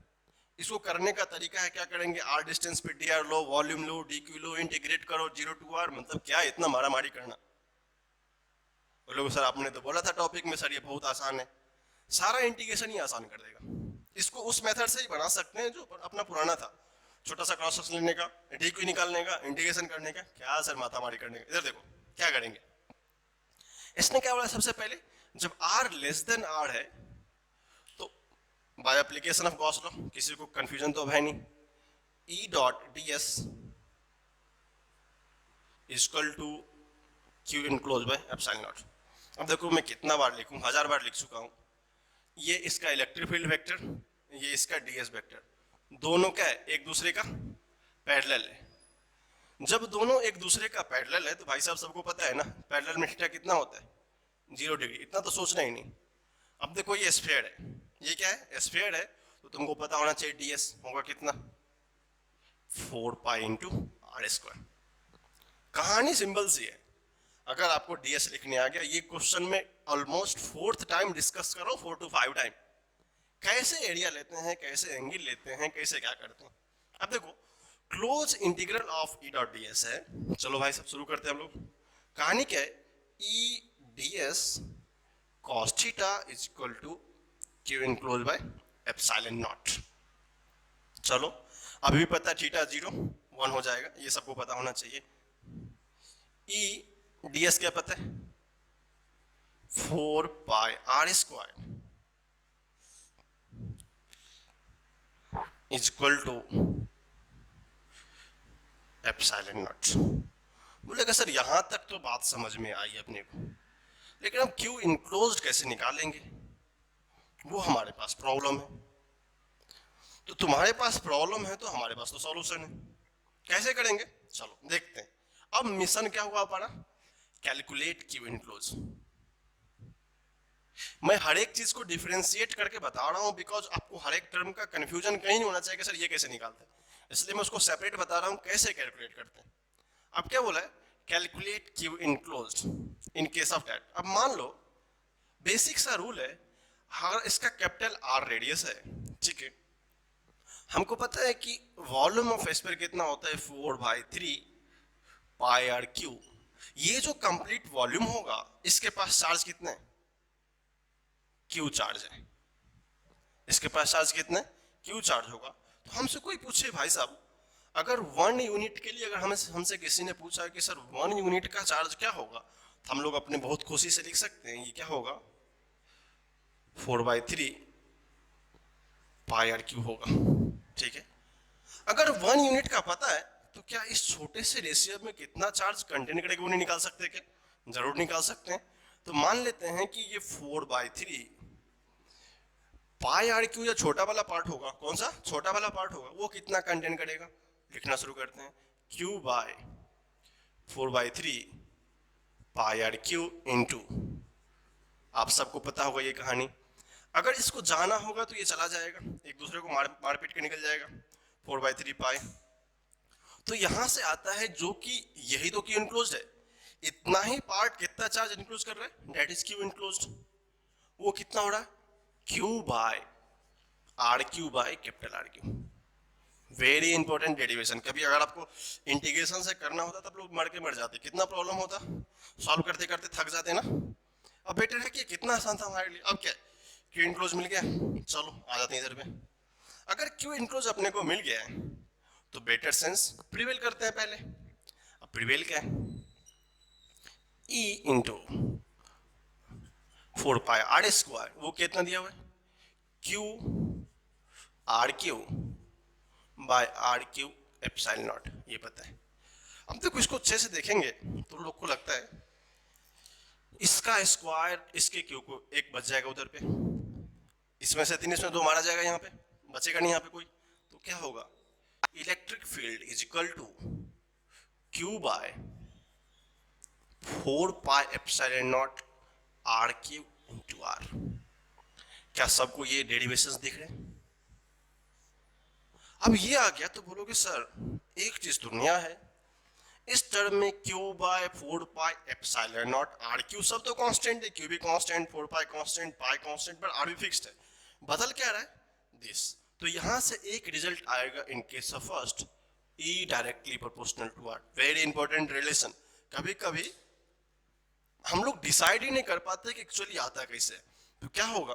इसको करने का तरीका है, क्या करेंगे, आर डिस्टेंस पे डी आर लो, वॉल्यूम लो, डी क्यू लो, इंटीग्रेट करो 0 to r। मतलब क्या इतना मारा मारी करना। बोलोगे सर आपने तो बोला था टॉपिक में सर ये बहुत आसान है, सारा इंटीग्रेशन ही आसान कर देगा। इसको उस मेथड से ही बना सकते हैं जो अपना पुराना था, छोटा सा क्रॉस सेक्शन लेने का, डी क्यू निकालने का, इंटीग्रेशन करने का, क्या सर माथा मारी करने का। इधर देखो क्या करेंगे, इसने क्या बोला, सबसे पहले जब r लेस देन r है तो by application of Gauss law, किसी को कंफ्यूजन तो है नहीं, E dot D S equal to Q enclose by epsilon naught. अब देखो मैं कितना बार लिखूं, 1000 बार लिख चुका हूं। ये इसका इलेक्ट्रिक फील्ड वेक्टर, ये इसका ds वेक्टर, दोनों क्या है, एक दूसरे का पैरेलल है। जब दोनों एक दूसरे का पैरेलल है तो भाई साहब सबको पता है ना, पैरेलल में थीटा कितना होता है, 0 डिग्री। इतना तो सोचना ही नहीं। अब देखो ये स्फीयर है, ये क्या है, स्फीयर है, तो तुमको पता होना चाहिए ds होगा कितना, 4 पाई इंटू आर स्क्वायर। कहानी सिंपल सी है। अगर आपको डीएस लिखने आ गया, ये क्वेश्चन में ऑलमोस्ट 4th टाइम डिस्कस करो, 4 to 5 टाइम, कैसे एरिया लेते हैं, कैसे एंगल लेते हैं, कैसे क्या करते हैं। अब देखो, close integral of E dot D S है। चलो भाई सब शुरू करते हैं हम लोग। कहानी क्या है, E D S cos theta is equal to Q enclose by epsilon naught. चलो, अभी भी पता है थीटा 0 1 हो जाएगा, ये सबको पता होना चाहिए। ई डी एस क्या पता है, 4 pi are square is equal to epsilon naught. बोलेगा सर यहां तक तो बात समझ में आई अपने को, लेकिन हम क्यू इनक्लोज्ड कैसे निकालेंगे, वो हमारे पास प्रॉब्लम है। तो तुम्हारे पास प्रॉब्लम है तो हमारे पास तो सॉल्यूशन है। कैसे करेंगे, चलो देखते हैं। अब मिशन क्या हुआ हमारा, कैलकुलेट क्यू इनक्लोज। मैं हर एक चीज को डिफरेंशिएट करके बता रहा हूं, बिकॉज आपको हर एक टर्म का कंफ्यूजन कहीं नहीं होना चाहिए कि सर ये कैसे निकालते हैं, इसलिए मैं उसको सेपरेट बता रहा हूं कैसे कैलकुलेट करते हैं। अब क्या बोला है, calculate Q enclosed in case of that. अब मान लो बेसिक सा रूल है, हर इसका कैपिटल आर रेडियस है, ठीक है। हमको पता है कि वॉल्यूम ऑफ स्फीयर कितना होता है, 4/3 पाई आर क्यू। ये जो कंप्लीट वॉल्यूम होगा, इसके पास चार्ज कितना है, क्यू चार्ज है। इसके पास चार्ज कितना है, क्यू चार्ज होगा। तो हमसे कोई पूछे भाई साहब, अगर 1 यूनिट के लिए अगर हमसे किसी ने पूछा कि सर 1 यूनिट का चार्ज क्या होगा, तो हम लोग अपने बहुत खुशी से लिख सकते हैं, ये क्या होगा, 4/3 पाई आर क्यू होगा, ठीक है। अगर 1 यूनिट का पता है, तो क्या इस छोटे से रेशियो में कितना चार्ज कंटेन करेगा वो नहीं निकाल सकते क्या, जरूर निकाल सकते हैं। तो मान लेते हैं कि ये 4/3 पाई आर क्यू या छोटा वाला पार्ट होगा, कौन सा छोटा वाला पार्ट होगा, वो कितना कंटेन करेगा। लिखना शुरू करते हैं, Q by 4/3 pi R Q into, आप सबको पता होगा ये कहानी। अगर इसको जाना होगा तो ये चला जाएगा, एक दूसरे को मार पीट के निकल जाएगा, 4/3 पाई। तो यहां से आता है जो कि यही तो क्यू इनक्लोज्ड है, इतना ही पार्ट कितना चार्ज इनक्लोज कर रहा है, दैट इज क्यू इनक्लोज्ड। वो कितना हो रहा है, Q by R Q by capital R Q. Very important derivation. कभी अगर आपको इंटीग्रेशन से करना होता तब लोग मर के मर जाते, कितना प्रॉब्लम होता, सॉल्व करते करते थक जाते ना। अब बेटर है कि कितना आसान था हमारे लिए। अब क्या, क्यू इनक्लोज मिल गया, चलो आ जाते हैं इधर पे। अगर क्यू इनक्लोज अपने को मिल गया है तो बेटर सेंस प्रिवेल करते हैं पहले। अब प्रिवेल क्या है, E into 4 pi are square, वो कितना दिया हुआ है, Q R Q by R Q epsilon naught, ये पता है। अब देखो इसको अच्छे से देखेंगे तो लोग को लगता है इसका स्क्वायर इसके क्यू को एक बच जाएगा उधर पे, इसमें से 3 इसमें 2 मारा जाएगा, यहाँ पे बचेगा नहीं यहाँ पे कोई। तो क्या होगा, electric field is equal to Q by 4 pi epsilon naught R Q into R. क्या सबको ये डेरिवेशंस दिख रहे हैं। अब ये आ गया तो बोलोगे सर एक चीज तो नया है, इस टर्म में Q by 4 pi epsilon naught R Q सब तो कांस्टेंट है, क्यू भी constant, 4 pi constant, pi constant, पर आर भी फिक्स्ड है। बदल क्या रहा है, दिस। तो यहां से एक रिजल्ट आएगा in case of first, E directly proportional to R. Very important relation. कभी कभी हम लोग डिसाइड ही नहीं कर पाते कि एक्चुअली आता कैसे। तो क्या होगा,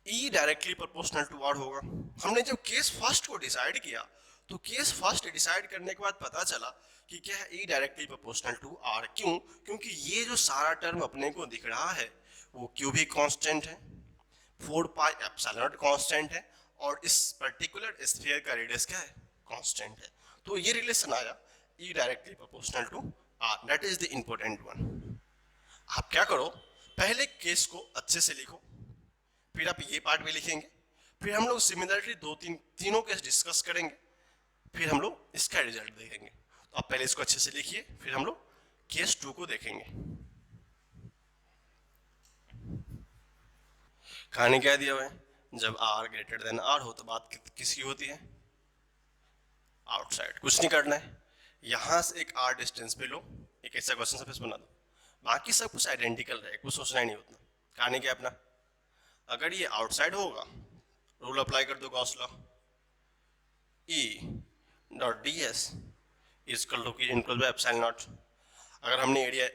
E directly proportional to R होगा। हमने जब केस फर्स्ट को डिसाइड किया तो केस फर्स्ट डिसाइड करने के बाद पता चला कि क्या है, E directly proportional to R. क्यों, क्योंकि ये जो सारा टर्म अपने को दिख रहा है वो क्यू भी कांस्टेंट है, 4 पाई एप्सिलॉन नॉट कांस्टेंट है, और इस पर्टिकुलर स्फीयर का रेडियस क्या है, कांस्टेंट है। तो ये रिलेशन आया E directly proportional to R, that is the important one. आप क्या करो, पहले केस को अच्छे से लिखो, फिर आप ये पार्ट भी लिखेंगे, फिर हम लोग सिमिलरिटी तीनों केस डिस्कस करेंगे, फिर हम लोग इसका रिजल्ट देखेंगे। तो आप पहले इसको अच्छे से लिखिए, फिर हम लोग केस 2 को देखेंगे। कहानी क्या दिया हुआ है, जब आर ग्रेटर देन आर हो तो बात किसकी होती है, आउटसाइड। कुछ नहीं करना है, यहां से एक r डिस्टेंस पे लो, एक ऐसा क्वेश्चन सरफेस बना दो, बाकी सब कुछ आइडेंटिकल रहे, कुछ सोचना ही नहीं उतना। कहानी क्या अपना, अगर ये आउटसाइड होगा, रूल अप्लाई कर दो Gauss law, E dot D S is equal to Q enclose bye epsilon naught. अगर हमने एरिया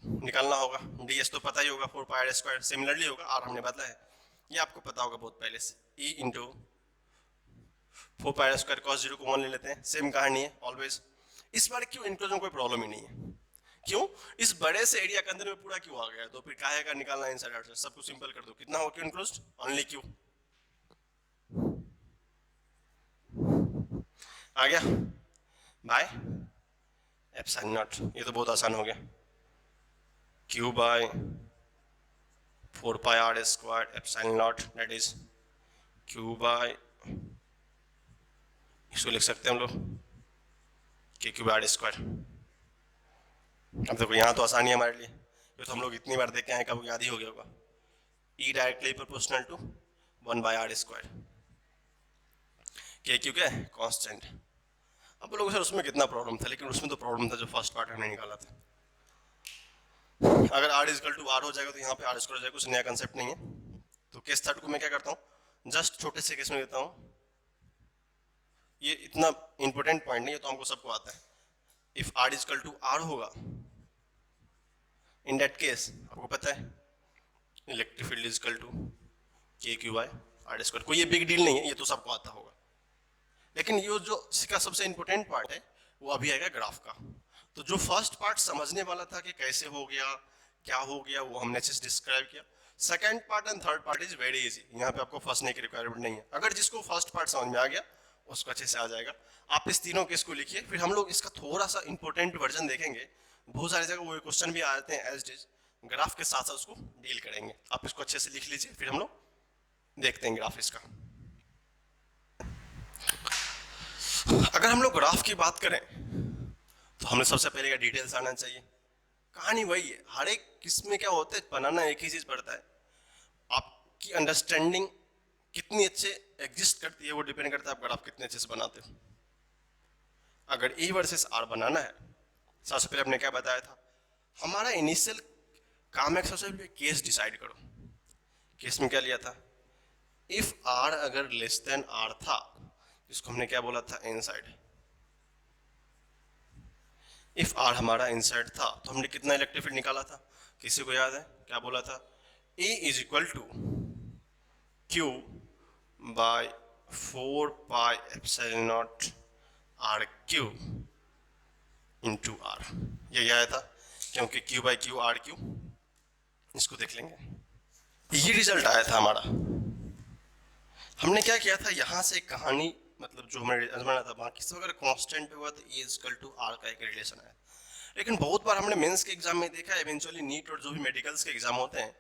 निकालना होगा, डी एस तो पता ही होगा 4 पाई r स्क्वायर, सिमिलरली होगा, r हमने बदला है, ये आपको पता होगा बहुत पहले से, E into 4 pi r square cos 0 को 1 ले लेते हैं, सेम कहानी है ऑलवेज। इस बार क्यों इंक्लूजन कोई प्रॉब्लम ही नहीं है, क्यों, इस बड़े से एरिया के अंदर में पूरा क्यों आ गया, तो फिर काहे का निकालना इनसाइड आउटसाइड, सब कुछ सिंपल कर दो, कितना हो क्यों इंक्लोज्ड, ओनली क्यू आ गया बाय एप्सिलॉन नॉट। ये तो बहुत आसान हो गया, Q by 4 pi r square epsilon naught, that is Q by, इसको लिख सकते हैं हम लोग के क्यू बाय r स्क्वायर। अब देखो यहाँ तो आसानी है हमारे लिए, ये तो हम लोग इतनी बार देखे हैं, कब याद ही हो गया होगा, E directly proportional to 1 by r square, K Q क्या है कांस्टेंट। अब बोलोगे सर उसमें कितना प्रॉब्लम था, लेकिन उसमें तो प्रॉब्लम था जो फर्स्ट पार्ट हमने निकाला था। अगर r इजकल टू r हो जाएगा तो यहाँ पे r स्क्वायर हो जाएगा, कुछ नया कंसेप्ट नहीं है। तो केस थर्ड को मैं क्या करता हूँ, जस्ट छोटे से केस में देता हूँ, ये इतना इंपॉर्टेंट पॉइंट नहीं है, तो हमको सबको आता है। If r is equal to r होगा, इन दैट केस आपको पता है electric field is equal to K Q by r square, कोई ये बिग डील नहीं है, ये तो सबको आता होगा। लेकिन ये जो इसका सबसे इंपॉर्टेंट पार्ट है वो अभी आएगा ग्राफ का। तो जो फर्स्ट पार्ट समझने वाला था कि कैसे हो गया, क्या हो गया, वो हमने अच्छे से डिस्क्राइब किया। Second part and third part is very easy, यहाँ पे आपको फंसने की रिक्वायरमेंट नहीं है। अगर जिसको फर्स्ट पार्ट समझ में आ गया उसको अच्छे से आ जाएगा। आप इस तीनों केस को लिखिए, फिर हम लोग इसका थोड़ा सा इंपॉर्टेंट वर्जन देखेंगे। बहुत सारी जगह वो क्वेश्चन भी आ जाते हैं एज इट इज, ग्राफ के साथ साथ उसको डील करेंगे। आप इसको अच्छे से लिख लीजिए, फिर हम लोग देखते हैं ग्राफ इसका। अगर हम लोग ग्राफ की बात करें तो हमें सबसे पहले क्या डिटेल्स आना चाहिए। कहानी वही है, हर एक किस्म क्या होता है, बनाना एक ही चीज पड़ता है। आपकी अंडरस्टैंडिंग कितनी अच्छे एग्जिस्ट करती है वो डिपेंड करता है आप ग्राफ कितने अच्छे से बनाते हो। अगर E वर्सेस R बनाना है, सबसे पहले हमने क्या बताया था, हमारा इनिशियल काम है सबसे पहले केस डिसाइड करो। केस में क्या लिया था, इफ R अगर लेस देन R था, इसको हमने क्या बोला था, इनसाइड। इफ R हमारा इनसाइड था तो हमने कितना इलेक्ट्रिक फील्ड निकाला था, किसी को याद है क्या बोला था, E is equal to Q by 4 pi epsilon naught R Q into R। ये आया था क्योंकि Q by Q R Q, इसको देख लेंगे। ये रिजल्ट आया था हमारा। हमने क्या किया था, यहां से एक कहानी, मतलब जो हमें आजमाना था, बाकी सब अगर कांस्टेंट पे हुआ तो E इक्वल टू R का एक रिलेशन आया। लेकिन बहुत बार हमने मेंस के एग्जाम में देखा है, इवेंचुअली नीट और जो भी मेडिकल्स के एग्जाम होते हैं,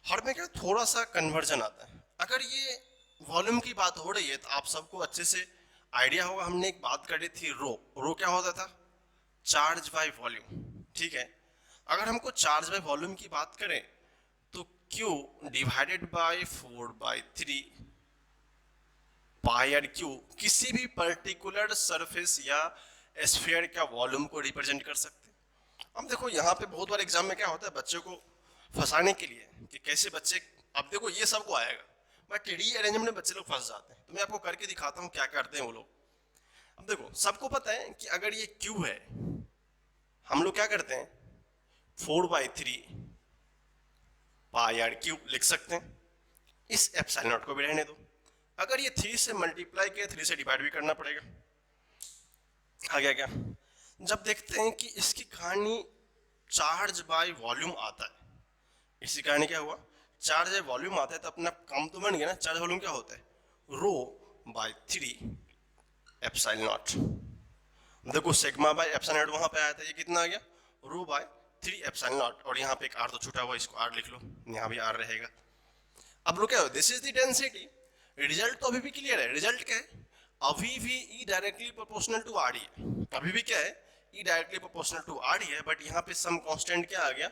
हर में क्या थोड़ा सा कन्वर्जन आता है। अगर ये वॉल्यूम की बात हो रही है तो आप सबको अच्छे से आइडिया होगा, हमने एक बात करी थी रो क्या होता था, चार्ज बाय वॉल्यूम, ठीक है। अगर हमको चार्ज बाय वॉल्यूम की बात करें तो Q divided by 4/3 pi R Q किसी भी पर्टिकुलर सरफेस या स्फीयर का वॉल्यूम को रिप्रेजेंट कर सकते हैं। अब देखो यहाँ पे बहुत बार एग्जाम में क्या होता है, बच्चों को फंसाने के लिए कि कैसे बच्चे, अब देखो ये सबको आएगा बट रीअरेंजमेंट में बच्चे लोग फंस जाते हैं। तो मैं आपको करके दिखाता हूँ क्या करते हैं वो लोग। अब देखो सबको पता है कि अगर ये क्यू है, हम लोग क्या करते हैं 4/3 पाई आर क्यू लिख सकते हैं, इस एप्सिलॉन नॉट को भी रहने दो। अगर ये 3 से मल्टीप्लाई किया, 3 से डिवाइड भी करना पड़ेगा। आ गया क्या, जब देखते हैं कि इसकी कहानी चार्ज बाय वॉल्यूम आता है, इसी कहानी क्या हुआ, चार्ज बाय वॉल्यूम आता है, तो अपना काम तो बन गया ना। चार्ज वॉल्यूम क्या होता है, रो बाय 3 एप्सिलॉन नॉट। देखो सिग्मा बाय एप्सिलॉन नॉट वहां पे आया था, ये कितना आ गया, रो बाय 3 एप्सिलॉन नॉट, और यहाँ पे एक आर तो छूटा हुआ, इसको आर लिख लो, यहाँ भी आर रहेगा। अब लोग क्या हो, this is the density. Result तो अभी भी क्लियर है, रिजल्ट क्या है, अभी भी E directly proportional to r ही है, अभी भी क्या है, E directly proportional to r ही है, बट यहाँ पे सम कांस्टेंट क्या आ गया,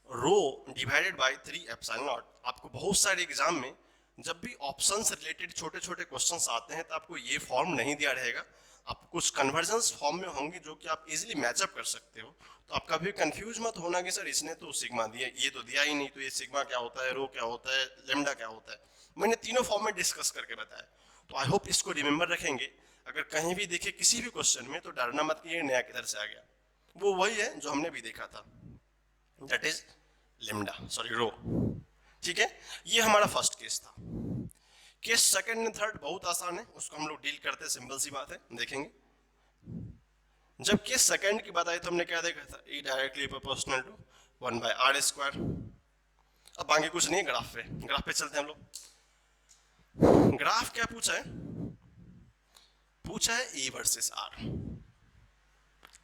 rho divided by 3 epsilon naught. आपको बहुत सारे एग्जाम में जब भी ऑप्शन से रिलेटेड छोटे छोटे क्वेश्चंस आते हैं तो आपको ये फॉर्म नहीं दिया रहेगा, आप कुछ कन्वर्जन्स फॉर्म में होंगे जो कि आप इजीली मैचअप कर सकते हो। तो आप कभी कंफ्यूज मत होना कि सर इसने तो सिग्मा दिया, ये तो दिया ही नहीं, तो ये सिग्मा क्या होता है, रो क्या होता है, लेमडा क्या होता है। मैंने तीनों फॉर्म में डिस्कस करके बताया। तो आई होप इसको रिमेंबर रखेंगे। अगर कहीं भी देखे किसी भी क्वेश्चन में तो डरना मत कि ये नया किधर से आ गया, वो वही है जो हमने भी देखा था, दैट इज लेमडा, सॉरी रो। ठीक है, ये हमारा फर्स्ट केस था। केस सेकंड एंड थर्ड बहुत आसान है, उसको हम लोग डील करते हैं, सिंपल सी बात है, देखेंगे। जब केस सेकंड की बात आई तो हमने क्या देखा था, ई डायरेक्टली प्रोपोर्शनल टू 1/r²। अब आगे कुछ नहीं है, ग्राफ पे चलते हैं हम लोग। ग्राफ क्या पूछा है, पूछा है ई वर्सेस आर।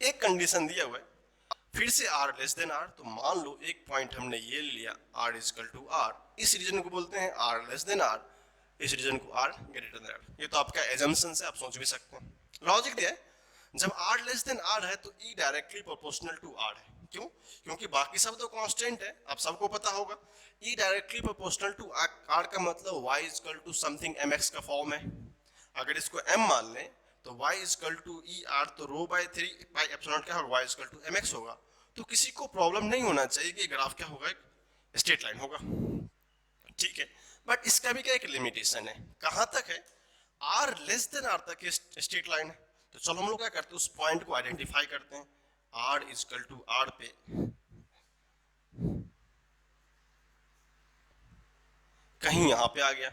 एक कंडीशन दिया हुआ है, फिर से r लेस देन r, तो मान लो एक पॉइंट हमने ये लिया r इक्वल टू r, इस रीजन को बोलते हैं r लेस देन r, इस रीजन को r ग्रेटर देन r। ये तो आपका एजम्पशन से आप सोच भी सकते हैं, लॉजिक दिया है। जब r लेस देन r है तो e directly proportional to r है। क्यों? क्योंकि बाकी सब तो कांस्टेंट है, आप सबको पता होगा। e directly proportional to r का मतलब y equal to something mx का फॉर्म है। अगर इसको m मान लें तो y equal to E R, तो रो बाय 3 पाई एप्सिलॉन क्या होगा, y इक्वल टू mx होगा। तो किसी को प्रॉब्लम नहीं होना चाहिए कि ग्राफ क्या होगा, एक स्ट्रेट लाइन होगा। ठीक है, बट इसका भी क्या एक लिमिटेशन है, कहां तक है, r लेस देन r तक स्ट्रेट लाइन है। तो चलो हम लोग क्या करते हैं, उस पॉइंट को आइडेंटिफाई करते हैं। r इक्वल टू r पे कहीं यहां पे आ गया,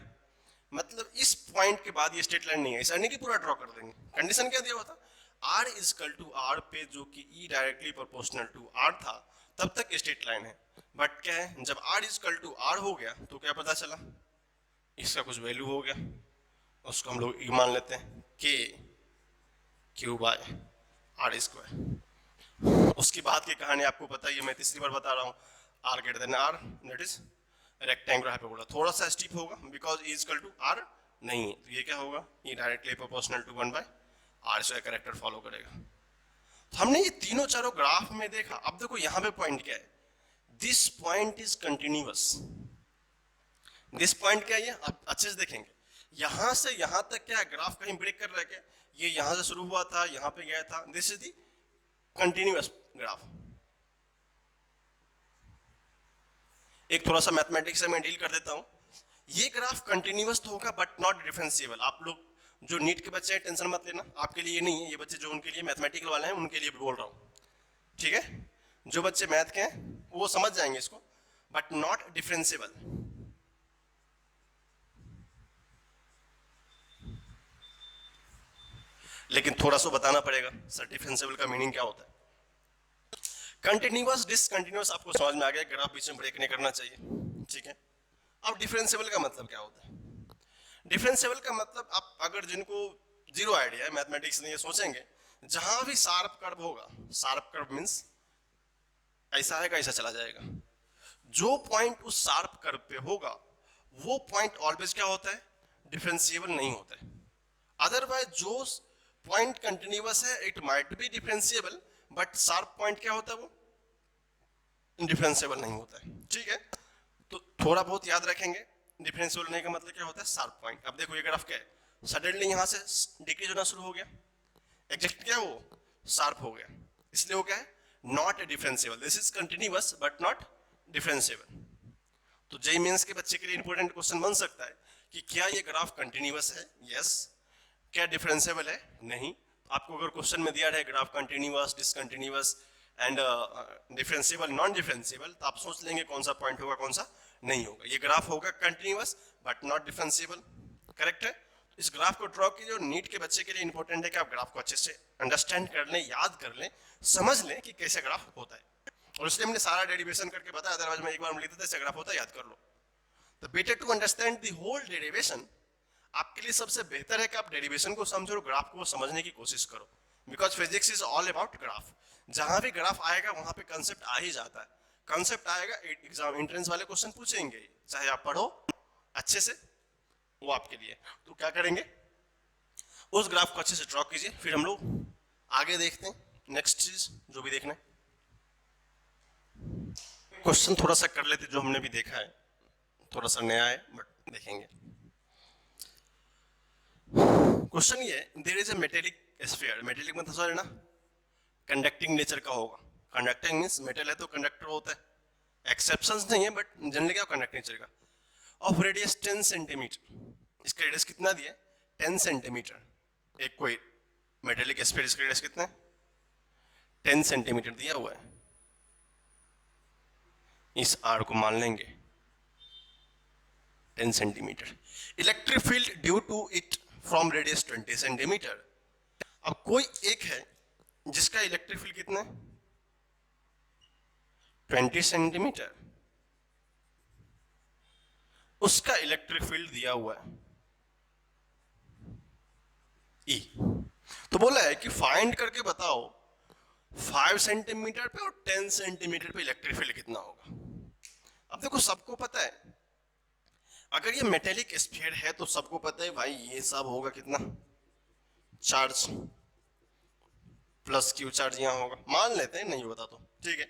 मतलब इस पॉइंट के बाद ये स्ट्रेट लाइन नहीं है, ऐसा नहीं कि पूरा ड्रॉ कर देंगे। कंडीशन क्या दिया हुआ था, r इक्वल टू r पे जो कि e directly proportional to r था तब तक स्ट्रेट लाइन है। बट क्या है, जब r इक्वल टू r हो गया तो क्या पता चला, इसका कुछ वैल्यू हो गया, उसको हम लोग e मान लेते हैं, k Q by r square. उसकी बाद की कहानी आपको पता ही है, मैं तीसरी बार बता रहा हूँ, r greater than r, that is rectangular hyperbola. थोड़ा सा स्टीप होगा because e equal to r नहीं है, तो ये क्या होगा, e directly proportional to 1/r² character follow करेगा। तो हमने ये तीनों चारों ग्राफ में देखा। अब देखो यहाँ पे पॉइंट क्या है, this point is continuous. This point क्या है, ये आप अच्छे से देखेंगे, यहां से यहां तक क्या ग्राफ कहीं ब्रेक कर रहा है क्या, ये यहां से शुरू हुआ था, यहां पे गया था, this is the continuous graph. एक थोड़ा सा मैथमेटिक्स से मैं डील कर देता हूं, ये ग्राफ कंटिन्यूअस तो होगा बट नॉट डिफरेंशिएबल। आप लोग जो नीट के बच्चे हैं टेंशन मत लेना, आपके लिए नहीं है ये बच्चे, जो उनके लिए मैथमेटिकल वाले हैं उनके लिए बोल रहा हूं। ठीक है, जो बच्चे मैथ के हैं वो समझ जाएंगे इसको, बट नॉट डिफरेंशिएबल। लेकिन थोड़ा सा बताना पड़ेगा सर डिफरेंशिएबल का मीनिंग क्या होता है। कंटिन्यूअस डिसकंटिन्यूअस आपको समझ में आ गया, ग्राफ बीच में ब्रेक नहीं करना चाहिए। ठीक है, अब डिफरेंशिएबल का मतलब क्या होता है, डिफरेंशिएबल का मतलब आप अगर जिनको जीरो आइडिया है मैथमेटिक्स में, ये सोचेंगे जहां भी शार्प कर्व होगा, शार्प कर्व मींस ऐसा आएगा ऐसा चला जाएगा, जो पॉइंट उस शार्प कर्व पे होगा वो पॉइंट ऑलवेज क्या होता है, डिफरेंशिएबल नहीं होता है। अदरवाइज जो पॉइंट कंटिन्यूअस है it might be differentiable, but sharp point क्या होता है, वो डिफरेंशिएबल नहीं होता है। ठीक है, तो थोड़ा बहुत याद रखेंगे, डिफरेंशिएबल होने का मतलब क्या होता है, शार्प पॉइंट। अब देखो ये ग्राफ क्या है, सडनली यहां से डिक्रीज होना शुरू हो गया, एग्जैक्ट क्या वो शार्प हो गया, इसलिए वो क्या है, not differentiable. This is continuous but not differentiable. तो जेईई मेंस के बच्चे के लिए इंपॉर्टेंट क्वेश्चन बन सकता है कि क्या ये ग्राफ कंटिन्यूअस है, यस, क्या डिफरेंशिएबल है, नहीं। आपको अगर क्वेश्चन में दिया है graph continuous, discontinuous and differentiable, non differentiable, तो आप सोच लेंगे कौन सा पॉइंट होगा कौन सा नहीं होगा। ये ग्राफ होगा continuous but not differentiable, correct है। इस ग्राफ को ड्रॉ कीजिए, और नीट के बच्चे के लिए इंपॉर्टेंट है कि आप ग्राफ को अच्छे से अंडरस्टैंड कर लें, याद कर लें, समझ लें कि कैसे ग्राफ होता है। और इसलिए हमने सारा डेरिवेशन करके बताया, अदरवाइज मैं एक बार लिखता था ऐसे ग्राफ होता है, याद कर लो। तो better to understand the whole derivation, आपके लिए सबसे बेहतर है कि आप डेरिवेशन को समझो और ग्राफ को समझने की कोशिश करो, because physics is all about graph. जहां भी ग्राफ आएगा वहां पे कंसेप्ट आ ही जाता है, कंसेप्ट आएगा, एग्जाम एंट्रेंस वाले क्वेश्चन पूछेंगे, चाहे आप पढ़ो अच्छे से, वो आपके लिए। तो क्या करेंगे, उस ग्राफ को अच्छे से ड्रॉ कीजिए, फिर हम लोग आगे देखते हैं नेक्स्ट चीज जो भी देखना है। क्वेश्चन थोड़ा सा कर लेते जो हमने भी देखा है, थोड़ा सा नया है बट देखेंगे। क्वेश्चन ये है, there is a metallic sphere, metallic मतलब समझ ना कंडक्टिंग नेचर का होगा, कंडक्टिंग मींस मेटल है तो कंडक्टर होता है, एक्सेप्शंस नहीं है बट जनरली क्या कंडक्टिंग नेचर का, ऑफ रेडियस 10 सेंटीमीटर, इसका रेडियस कितना दिया है 10 सेंटीमीटर, एक कोई मेटेलिक स्फीयर इसका रेडियस कितना है 10 सेंटीमीटर दिया हुआ है, इस आर को मान लेंगे 10 centimetre, electric field due to it from radius 20 centimetre. अब कोई एक है जिसका इलेक्ट्रिक फील्ड कितना है 20 सेंटीमीटर, उसका इलेक्ट्रिक फील्ड दिया हुआ है E, तो बोला है कि फाइंड करके बताओ 5 सेंटीमीटर पे और 10 सेंटीमीटर पे इलेक्ट्रिक फील्ड कितना होगा। अब देखो सबको पता है, अगर ये मेटेलिक स्फीयर है तो सबको पता है भाई ये सब होगा कितना चार्ज प्लस क्यू चार्ज यहां होगा, मान लेते हैं नहीं होता तो ठीक है,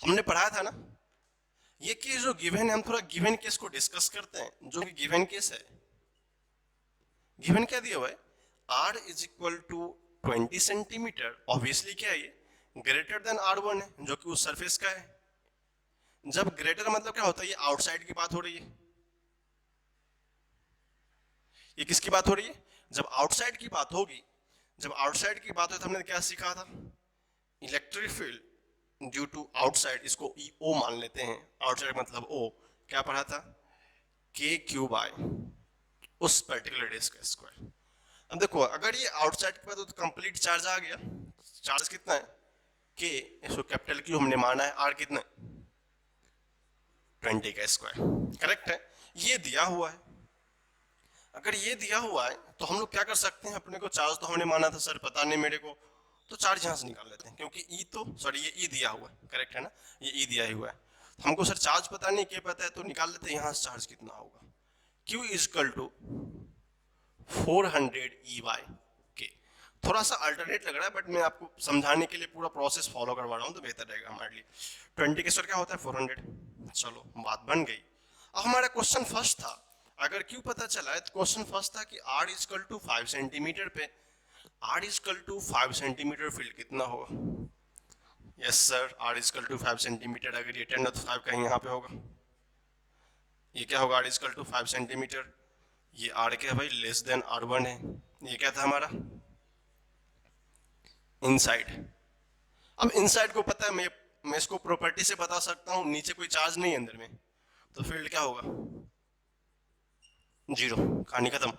हमने पढ़ाया था ना ये केस जो गिवन है, हम थोड़ा गिवन केस को डिस्कस करते हैं, जो कि गिवन केस है, गिवन क्या दिया हुआ है R is equal to 20 centimetre, obviously क्या है ये ग्रेटर देन R1 है जो कि उस सरफेस का है, जब ग्रेटर मतलब क्या होता है ये आउटसाइड की बात हो रही है, ये किसकी बात हो रही है जब आउटसाइड की बात होगी, जब आउटसाइड की बात हो तो हमने क्या सीखा था electric field due to outside, इसको ओ मान लेते हैं, आउटसाइड मतलब ओ, क्या पढ़ा था के क्यू बाय उस पर्टिकुलर रेडियस का स्क्वायर। अब देखो अगर ये आउटसाइड के बाद तो कंप्लीट चार्ज आ गया, चार्ज कितना है के, इसको कैपिटल क्यू हमने माना है, आर कितना 20 का स्क्वायर, करेक्ट है, ये दिया हुआ है, अगर ये दिया हुआ है तो हम लोग क्या कर सकते हैं, अपने को चार्ज तो हमने माना था सर पता नहीं मेरे को, तो चार्ज यहां से निकाल लेते हैं क्योंकि ई तो सॉरी ये ई दिया हुआ है, करेक्ट है ना, ये ई दिया ही हुआ है, हमको सर चार्ज पता नहीं क्या पता है तो निकाल लेते हैं, यहां से चार्ज कितना होगा Q is equal to 400 E by K, थोड़ा सा अल्टरनेट लग रहा है बट मैं आपको समझाने के लिए पूरा प्रोसेस फॉलो करवा रहा हूँ तो बेहतर रहेगा हमारे लिए। 20 के स्क्वायर क्या होता है 400, चलो बात बन गई। अब हमारा क्वेश्चन फर्स्ट था, अगर क्यों पता चला है तो क्वेश्चन फर्स्ट था कि R is equal to 5 centimetre पे R is equal to 5 centimetre field कितना होगा, yes sir R is equal to 5 centimetre, अगर ये 10 तो 5 कहीं यहाँ पे होगा, ये क्या होगा R is equal to 5 centimetre, ये R क्या है भाई लेस देन R1 है, ये क्या था हमारा इनसाइड। अब इनसाइड को पता है मैं इसको प्रॉपर्टी से बता सकता हूं, नीचे कोई चार्ज नहीं है अंदर में, तो फील्ड क्या होगा जीरो, कहानी खत्म।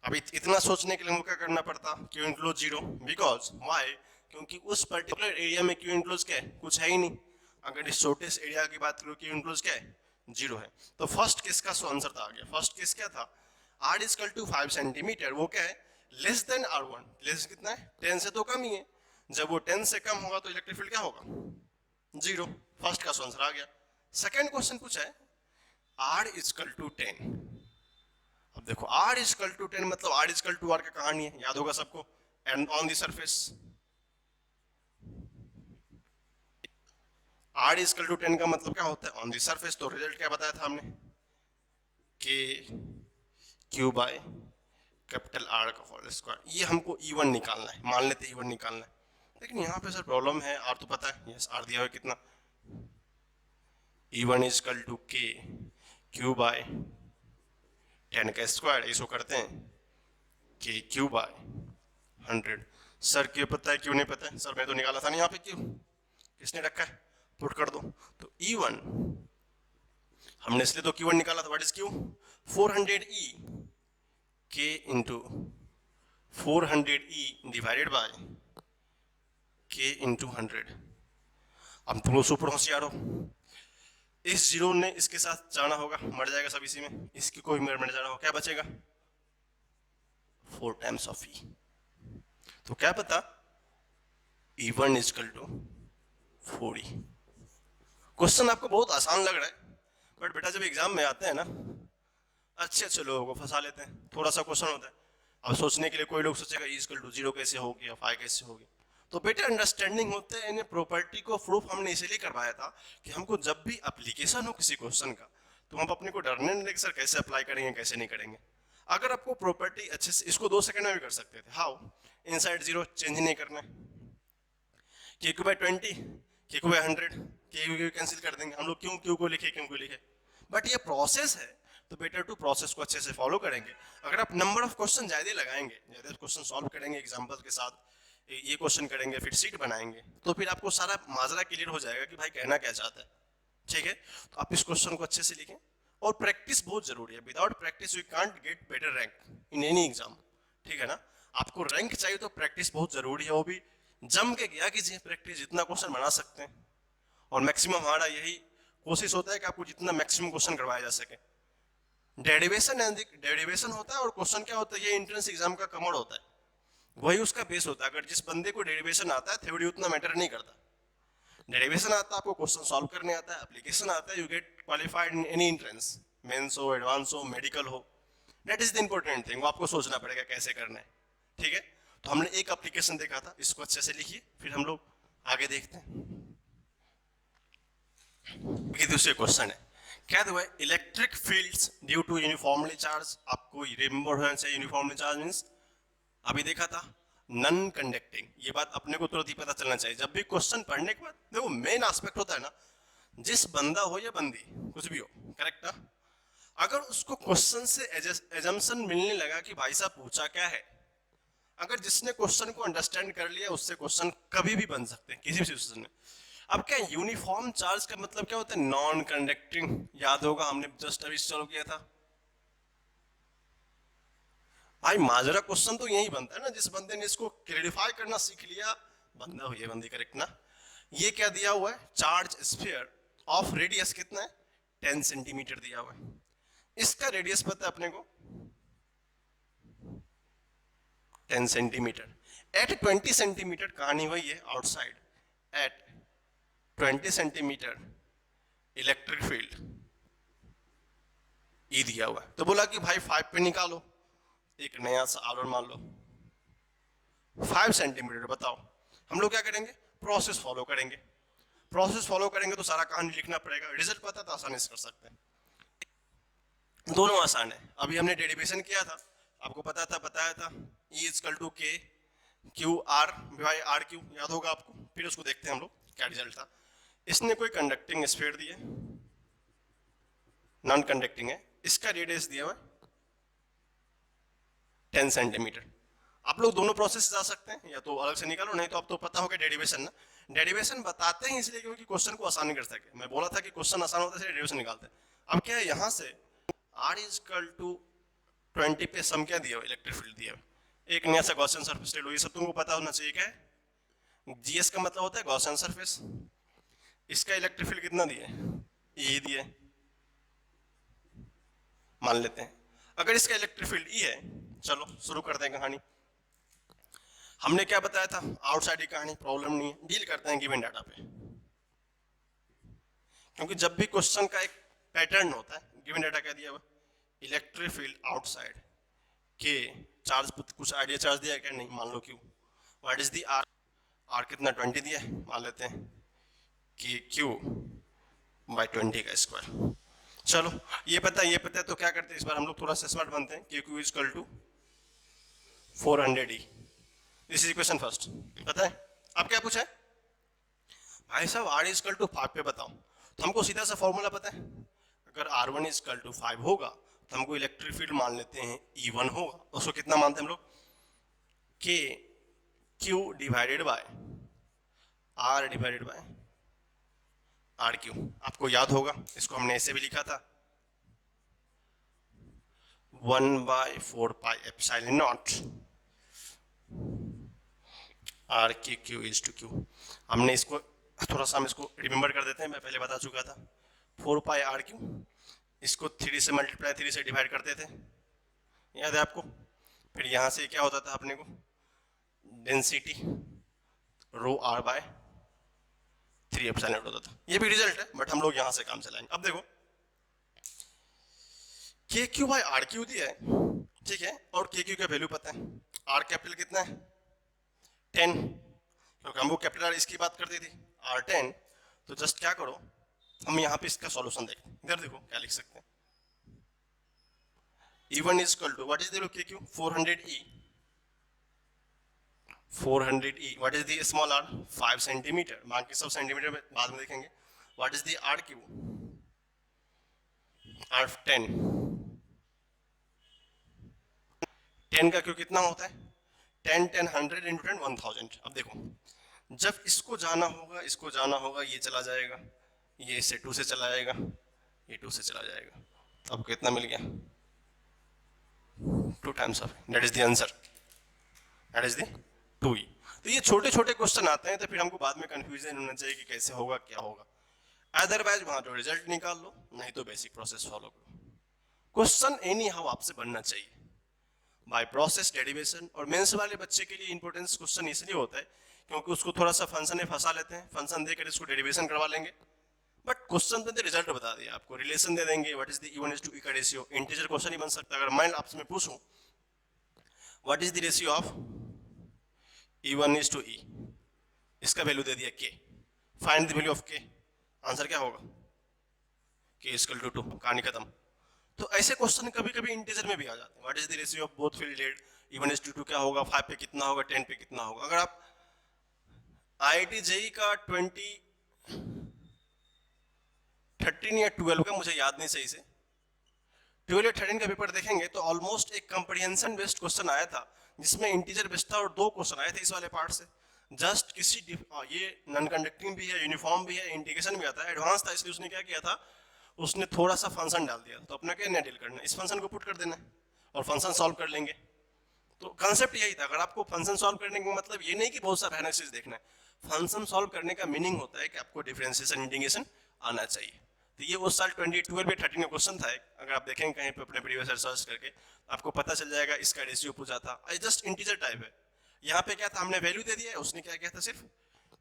अब इतना सोचने के लिए मुझे क्या करना पड़ता Q enclose zero, because why, क्योंकि उस पर्टिकुलर एरिया में क्यू इंक्लोज क्या है कुछ है ही नहीं, अगर इस छोटे से एरिया की बात करो क्यू इंक्लोज क्या है जीरो है, तो फर्स्ट केस का आंसर था आ गया, फर्स्ट केस क्या था R is equal to 5 centimetre, वो क्या है लेस देन R1, लेस कितना है 10 से तो कम ही है, जब वो 10 से कम होगा तो इलेक्ट्रिक फील्ड क्या होगा जीरो, फर्स्ट का आंसर आ गया। सेकंड क्वेश्चन पूछा है R इज इक्वल टू 10, अब देखो R इज इक्वल टू 10 मतलब R is equal to R का कहानी है याद होगा सबको, and on the surface R is equal to 10 का मतलब क्या होता है ऑन द सरफेस, तो रिजल्ट क्या बताया था हमने K Q by capital R का होल स्क्वायर, ये हमको E1 निकालना है, मान लेते E1 निकालना है, लेकिन यहाँ पे सर प्रॉब्लम है R तो पता है, यस R दिया हुआ कितना E1 is equal to K Q by 10 का स्क्वायर, इसको करते हैं के क्यू बाय 100, सर क्यों पता है क्यों नहीं पता है, सर मैं तो निकाला था नहीं यहाँ पे क्यों, किसने रखा है पुट कर दो, तो E1 हमने इसलिए तो Q1 निकाला था, what is Q 400E K into 400E divided by K into 100। अब तुम लोग सुपर होशियार हो, इस जीरो ने इसके साथ जाना होगा, मर जाएगा सब इसी में, इसकी कोई मर जाना होगा, क्या बचेगा 4 टाइम्स ऑफ E, तो क्या पता E1 is equal to 4E। Question आपको बहुत आसान लग रहा है बट बेटा जब एग्जाम में आते हैं ना अच्छे अच्छे लोगों को फंसा लेते हैं, थोड़ा सा क्वेश्चन होता है, अब सोचने के लिए कोई लोग सोचेगा E इक्वल टू 0 कैसे हो गया 5 कैसे हो गया, तो बेटा अंडरस्टैंडिंग होते हैं, इन्हें प्रॉपर्टी को प्रूफ हमने इसीलिए करवाया था कि हमको जब भी एप्लीकेशन हो किसी क्वेश्चन का तो हम अपने को डरने नहीं कि सर कैसे अप्लाई करेंगे कैसे नहीं करेंगे, अगर आपको प्रॉपर्टी अच्छे से, इसको 2 सेकंड में भी कर सकते थे। हाउ? इनसाइड जीरो चेंज नहीं करना है, के क्यू बाई 20, के क्यू बाई 100, के क्यू कैंसिल कर देंगे हम लोग, क्यों क्यू को लिखे, क्यों को लिखे। बट ये प्रोसेस है तो बेटर टू प्रोसेस को अच्छे से फॉलो करेंगे। अगर आप नंबर ऑफ क्वेश्चन ज्यादा लगाएंगे, ज्यादा क्वेश्चन सॉल्व करेंगे एग्जांपल के साथ, ये क्वेश्चन करेंगे फिर सीट बनाएंगे, तो फिर आपको सारा माजरा क्लियर हो जाएगा कि भाई कहना क्या चाहता है। ठीक है, तो आप इस क्वेश्चन को अच्छे से लिखें, और प्रैक्टिस बहुत जरूरी है। Without practice you can't get better rank in any exam. ठीक है ना, आपको रैंक चाहिए तो प्रैक्टिस बहुत जरूरी है, वो भी जम के गया कीजिए प्रैक्टिस, जितना क्वेश्चन बना सकते हैं। और मैक्सिमम हमारा यही कोशिश होता है कि आपको जितना मैक्सिमम क्वेश्चन करवाया जा सके। डेरिवेशन होता है, और क्वेश्चन क्या होता है, ये एंट्रेंस एग्जाम का कमर होता है, वही उसका बेस होता है। अगर जिस बंदे को डेरिवेशन आता है, थ्योरी उतना मैटर नहीं करता। डेरिवेशन आता है, आपको क्वेश्चन सॉल्व करने आता है, एप्लीकेशन आता है, you get qualified in any entrance, mains हो, एडवांस हो, मेडिकल हो। That is the important thing, वो आपको सोचना पड़ेगा कैसे करना है। ठीक है, तो हमने एक एप्लीकेशन देखा था, इसको अच्छे से लिखिए, फिर हम लोग आगे देखते हैं। दूसरे क्वेश्चन है, क्या हुआ है, electric fields due to uniformly charge. आपको रिमेंबर होना चाहिए यूनिफॉर्मली चार्ज मींस, अभी देखा था नॉन कंडक्टिंग, ये बात अपने को तुरंत ही पता चलना चाहिए। जब भी क्वेश्चन पढ़ने के बाद देखो, मेन एस्पेक्ट होता है ना, जिस बंदा हो या बंदी कुछ भी हो, करेक्ट ना, अगर उसको क्वेश्चन से एजम्पशन मिलने लगा कि भाई साहब पूछा क्या है, अगर जिसने क्वेश्चन को अंडरस्टैंड कर लिया, उससे क्वेश्चन कभी भी बन सकते हैं किसी भी सिचुएशन में। अब क्या यूनिफॉर्म चार्ज का मतलब क्या होता है, नॉन कंडक्टिंग, याद होगा हमने जस्ट अभी चालू किया था भाई। माजरा क्वेश्चन तो यही बनता है ना, जिस बंदे ने इसको क्लैरिफाई करना सीख लिया, बंदा हो या बंदी, करेक्ट ना। ये क्या दिया हुआ है, चार्ज स्फीयर ऑफ रेडियस कितना है, 10 सेंटीमीटर दिया हुआ है। इसका रेडियस पता है अपने को 10 सेंटीमीटर। एट 20 सेंटीमीटर, कहानी वही है, outside eight 20 centimetre electric field ई दिया हुआ है। तो बोला कि भाई 5 पे निकालो, एक नया सा आलोर मान लो 5 सेंटीमीटर। बताओ हम लोग क्या करेंगे, प्रोसेस फॉलो करेंगे। प्रोसेस फॉलो करेंगे तो सारा कहानी लिखना पड़ेगा, रिजल्ट पता तो आसानी से कर सकते हैं, दोनों आसान है। अभी हमने डेरिवेशन किया था, आपको पता था, बताया था, E equal to K Q R by R Q, याद होगा आपको। फिर उसको देखते हैं हम लोग क्या रिजल्ट था। इसने कोई कंडक्टिंग स्फीयर दी है, नॉन कंडक्टिंग है, इसका रेडियस दिया हुआ 10 सेंटीमीटर। आप लोग दोनों प्रोसेस जा सकते हैं, या तो अलग से निकालो, नहीं तो आप तो पता होगा डेरिवेशन ना। डेरिवेशन बताते हैं इसलिए क्योंकि क्वेश्चन को आसान कर सके। मैं बोला था कि क्वेश्चन आसान होता है इसलिए डेरिवेशन निकालते हैं। अब क्या है, यहाँ से R इक्वल टू 20 पे सम क्या दिया हुआ, इलेक्ट्रिक फील्ड दिया हुआ, एक नया सा गॉसियन सरफेस ले लो, ये सब तुमको पता होना चाहिए। क्या है, जीएस का मतलब होता है गॉसियन सरफेस। इसका इलेक्ट्रिक फील्ड कितना दिया है, E दिया है, मान लेते हैं। अगर इसका इलेक्ट्रिक फील्ड E है, चलो शुरू करते हैं कहानी। हमने क्या बताया था, आउटसाइड की कहानी, प्रॉब्लम नहीं है, डील करते हैं गिवन डाटा पे। क्योंकि जब भी क्वेश्चन का एक पैटर्न होता है, गिवन डाटा क्या दिया हुआ, इलेक्ट्रिक फील्ड आउटसाइड के चार्ज, कुछ आइडिया चार्ज दिया है क्या, नहीं, मान लो q, what is the r, r कितना 20 दिया है, मान लेते हैं कि क्यू बाई 20 का स्क्वायर। चलो ये पता है, ये पता है, तो क्या करते हैं इस बार हम लोग थोड़ा सा स्मार्ट बनते हैं, कि Q equal to 400 E, this is equation first, पता है। अब क्या पूछा है, भाई साहब R इक्वल टू 5 पे बताओ, तो हमको सीधा सा फॉर्मूला पता है, अगर R1 इक्वल टू 5 होगा तो हमको इलेक्ट्रिक फील्ड मान लेते हैं E1 होगा, उसको कितना मानते हैं हम लोग, K Q divided by R divided by R Q. आपको याद होगा, इसको हमने ऐसे भी लिखा था 1/4 पाई एप्सिलॉन नॉट आर के क्यू इज टू क्यू। हमने इसको थोड़ा सा, हम इसको रिमेंबर कर देते हैं, मैं पहले बता चुका था, 4 पाई आर क्यू, इसको 3 से मल्टीप्लाई 3 से डिवाइड करते थे, याद है आपको। फिर यहाँ से क्या होता था अपने को, density rho R by 3 epsilon होता था। ये भी रिजल्ट है, बट हम लोग यहाँ से काम चलाएंगे। अब देखो के क्यू बाई आर क्यू दिया है, ठीक है, और के क्यू का वैल्यू पता है, आर कैपिटल कितना है 10, क्योंकि हम वो कैपिटल आर इसकी बात करती थी, आर 10। तो जस्ट क्या करो, हम यहाँ पे इसका सॉल्यूशन देखते हैं, इधर देखो क्या लिख सकते हैं, E1 is equal to what is the value of KQ? 400E. 400E. What is the small r? 5 centimetre. बाकी सब सेंटीमीटर में बाद में देखेंगे. What is the RQ? R10. 10 का क्यू कितना होता है? 10, 10, 100 into 10, 1000. अब देखो, जब इसको जाना होगा, इसको जाना होगा, ये चला जाएगा, ये इससे 2 से चला जाएगा, ये 2 से चला जाएगा. अब कितना मिल गया? 2 times of. That is the answer. That is the 2E. तो ये छोटे छोटे क्वेश्चन आते हैं तो फिर हमको बाद में कंफ्यूजन होना चाहिए कि कैसे होगा, क्या होगा. अदरवाइज वहां तो रिजल्ट निकाल लो, नहीं तो बेसिक प्रोसेस फॉलो करो. क्वेश्चन एनी हाउ आपसे बनना चाहिए बाय प्रोसेस डेरिवेशन. और मेंस वाले बच्चे के लिए इंपॉर्टेंस क्वेश्चन इसलिए होता है क्योंकि उसको थोड़ा सा फंक्शन में फंसा लेते हैं, फंक्शन देकर इसको डेरिवेशन करवा लेंगे, बट क्वेश्चन तो रिजल्ट बता दिया आपको, रिलेशन दे देंगे. What is the E1 is to E का रेशियो. इंटीजर क्वेश्चन ही बन सकता है. अगर माइंड आपसे मैं पूछूं what is the ratio of E1 is to E, इसका वैल्यू दे दिया K, find the value of K. Answer क्या होगा? K is equal to 2. कहानी खत्म. तो ऐसे क्वेश्चन कभी कभी इंटीजर में भी आ जाते हैं. What is the ratio of both fielded? E1 is to 2 क्या होगा? 5 पे कितना होगा? 10 पे कितना होगा? अगर आप IIT JEE का 13 या 12 का, मुझे याद नहीं सही से, 12 या 13 का पेपर देखेंगे तो ऑलमोस्ट एक कंप्रीहेंशन बेस्ड क्वेश्चन आया था जिसमें इंटीजर बेस्ड था और 2 क्वेश्चन आए थे इस वाले पार्ट से. जस्ट किसी ये नॉन कंडक्टिंग भी है, यूनिफॉर्म भी है, इंटीग्रेशन भी आता है, एडवांस था, इसलिए उसने क्या किया था, उसने थोड़ा सा फंक्शन डाल दिया. तो अपना क्या डील करना है, इस फंक्शन को पुट कर देना है और फंक्शन सॉल्व कर लेंगे. तो कंसेप्ट यही था. अगर आपको फंक्शन सॉल्व करने का मतलब ये नहीं कि बहुत सारा एनालिसिस देखना है. फंक्शन सॉल्व करने का मीनिंग होता है कि आपको डिफरेंशिएशन इंटीग्रेशन आना चाहिए. तो ये उस साल 2012 या 13 का क्वेश्चन था. अगर आप देखेंगे कहीं पे अपने प्रीवियस सर्च करके आपको पता चल जाएगा. इसका रेशियो पूछा था, जस्ट इंटीजर टाइप है. यहाँ पे क्या था, हमने वैल्यू दे दिया है, उसने क्या किया था, सिर्फ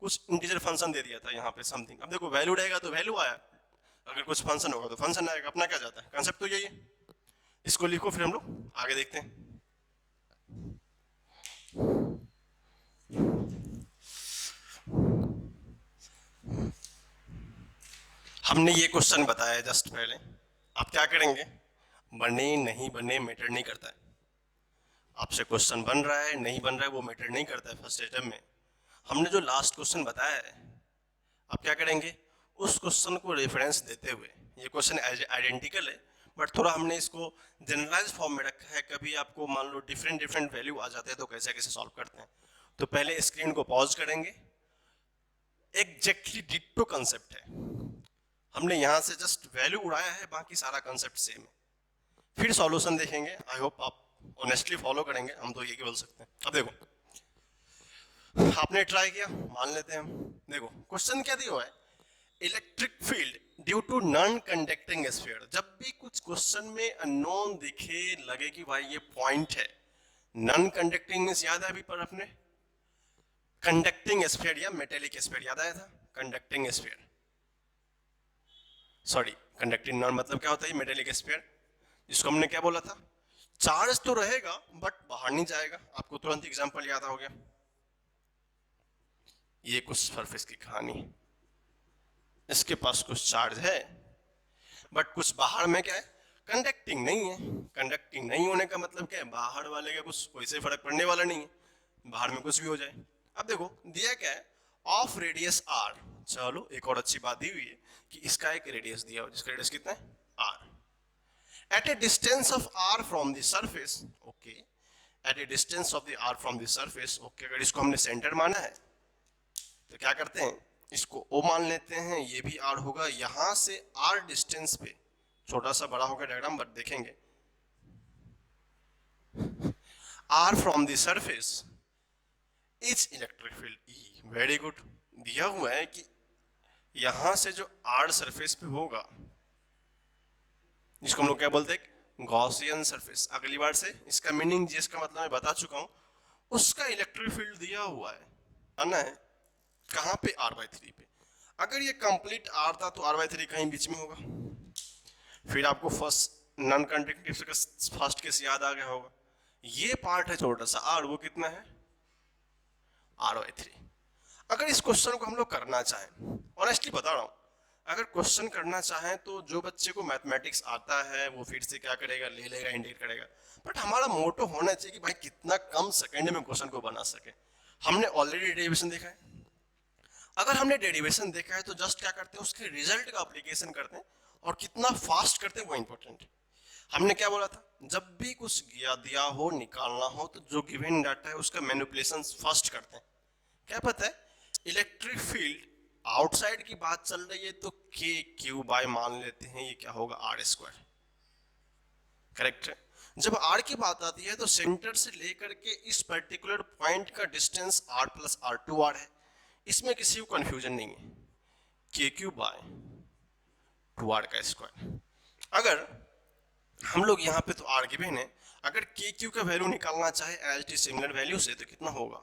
कुछ इंटीजर फंक्शन दे दिया था यहाँ पे समथिंग. अब देखो वैल्यू रहेगा तो वैल्यू आया, अगर कुछ फंक्शन होगा तो फंक्शन आएगा. अपना क्या जाता है, कंसेप्ट तो यही है. इसको लिखो, फिर हम लोग आगे देखते हैं. हमने ये क्वेश्चन बताया जस्ट पहले. आप क्या करेंगे, बने नहीं बने मैटर नहीं करता है. आपसे क्वेश्चन बन रहा है नहीं बन रहा है वो मैटर नहीं करता है. फर्स्ट अटेम्प्ट में हमने जो लास्ट क्वेश्चन बताया है, आप क्या करेंगे, उस क्वेश्चन को रेफरेंस देते हुए, ये क्वेश्चन आइडेंटिकल है बट थोड़ा हमने इसको जनरलाइज फॉर्म में रखा है. कभी आपको मान लो डिफरेंट डिफरेंट वैल्यू आ जाते हैं तो कैसे कैसे सॉल्व करते हैं. तो पहले स्क्रीन को पॉज करेंगे. एग्जैक्टली डिट्टो कंसेप्ट है, हमने यहां से जस्ट वैल्यू उड़ाया है, बाकी सारा कंसेप्ट सेम है. फिर सॉल्यूशन देखेंगे. आई होप आप ऑनेस्टली फॉलो करेंगे, हम तो ये बोल सकते हैं. अब देखो, आपने ट्राई किया, मान लेते हैं हम. देखो क्वेश्चन क्या दिया हुआ है, electric field due to non conducting sphere. जब भी कुछ क्वेश्चन में अननोन दिखे, लगे कि भाई ये पॉइंट है, नॉन कंडक्टिंग मींस याद है अभी पर अपने कंडक्टिंग स्फीयर या मेटेलिक स्फीयर याद आया था. Conducting sphere, sorry conducting non मतलब क्या होता है, मेटेलिक स्फीयर, जिसको हमने क्या बोला था, चार्ज तो रहेगा बट बाहर नहीं जाएगा. आपको तुरंत एग्जांपल याद हो गया. ये कुछ सरफेस की कहानी है, इसके पास कुछ चार्ज है बट कुछ बाहर में क्या है, कंडक्टिंग नहीं है. कंडक्टिंग नहीं होने का मतलब क्या है, बाहर वाले का कुछ कोई से फर्क पड़ने वाला नहीं है, बाहर में कुछ भी हो जाए. अब देखो दिया क्या है, ऑफ रेडियस r. चलो एक और अच्छी बात दी हुई है कि इसका एक रेडियस दिया हो, जिसका रेडियस कितना है, r. At a distance of r from the surface, okay, at a distance of the r from the surface, okay, अगर इसको हमने सेंटर माना है तो क्या करते हैं, इसको O मान लेते हैं, ये भी r होगा. यहां से r डिस्टेंस पे, छोटा सा बड़ा होगा डायग्राम बट देखेंगे, r from the surface is electric field E. Very good. दिया हुआ है कि यहां से जो r सरफेस पे होगा, जिसको हम लोग क्या बोलते हैं, गॉसियन सरफेस. अगली बार से इसका मीनिंग जिसका मतलब मैं बता चुका हूं, उसका इलेक्ट्रिक फील्ड दिया हुआ है, आना है कहां पे, r/3 पे. अगर ये कंप्लीट r था तो r/3 कहीं बीच में होगा. फिर आपको फर्स्ट नॉन कंडक्टिव का फर्स्ट केस याद आ गया होगा. ये पार्ट है छोटा सा r, वो कितना है, r/3. अगर इस क्वेश्चन को हम लोग करना चाहें, ऑनेस्टली बता रहा हूं, अगर क्वेश्चन करना चाहें तो जो बच्चे को मैथमेटिक्स आता है वो फिर से क्या करेगा, ले लेगा, इंडिकेट करेगा। बट हमारा मोटो होना चाहिए कि भाई कितना कम सेकंड में क्वेश्चन को बना सके। हमने ऑलरेडी डेरिवेशन देखा है। अगर हमने डेरिवेशन देखा है तो जस्ट क्या करते हैं, उसके रिजल्ट का एप्लीकेशन करते हैं, और कितना फास्ट करते हैं वो इंपॉर्टेंट है। हमने क्या बोला था, जब भी कुछ दिया हो, निकालना हो, तो जो गिवन डाटा है उसका मैनिपुलेशन फर्स्ट करते हैं। क्या पता है, इलेक्ट्रिक फील्ड आउटसाइड की बात चल रही है तो के क्यू बाय मान लेते हैं, ये क्या होगा, आर स्क्वायर। करेक्ट है। जब आर की बात आती है तो सेंटर से लेकर के इस पर्टिकुलर पॉइंट का distance R plus R to R है, इसमें किसी को कंफ्यूजन नहीं है, K Q by two R का स्क्वायर। अगर हम लोग यहाँ पे तो आर गिवन है, अगर के क्यू का वैल्यू निकालना चाहे एज टी सिमिलर वैल्यू से तो कितना होगा,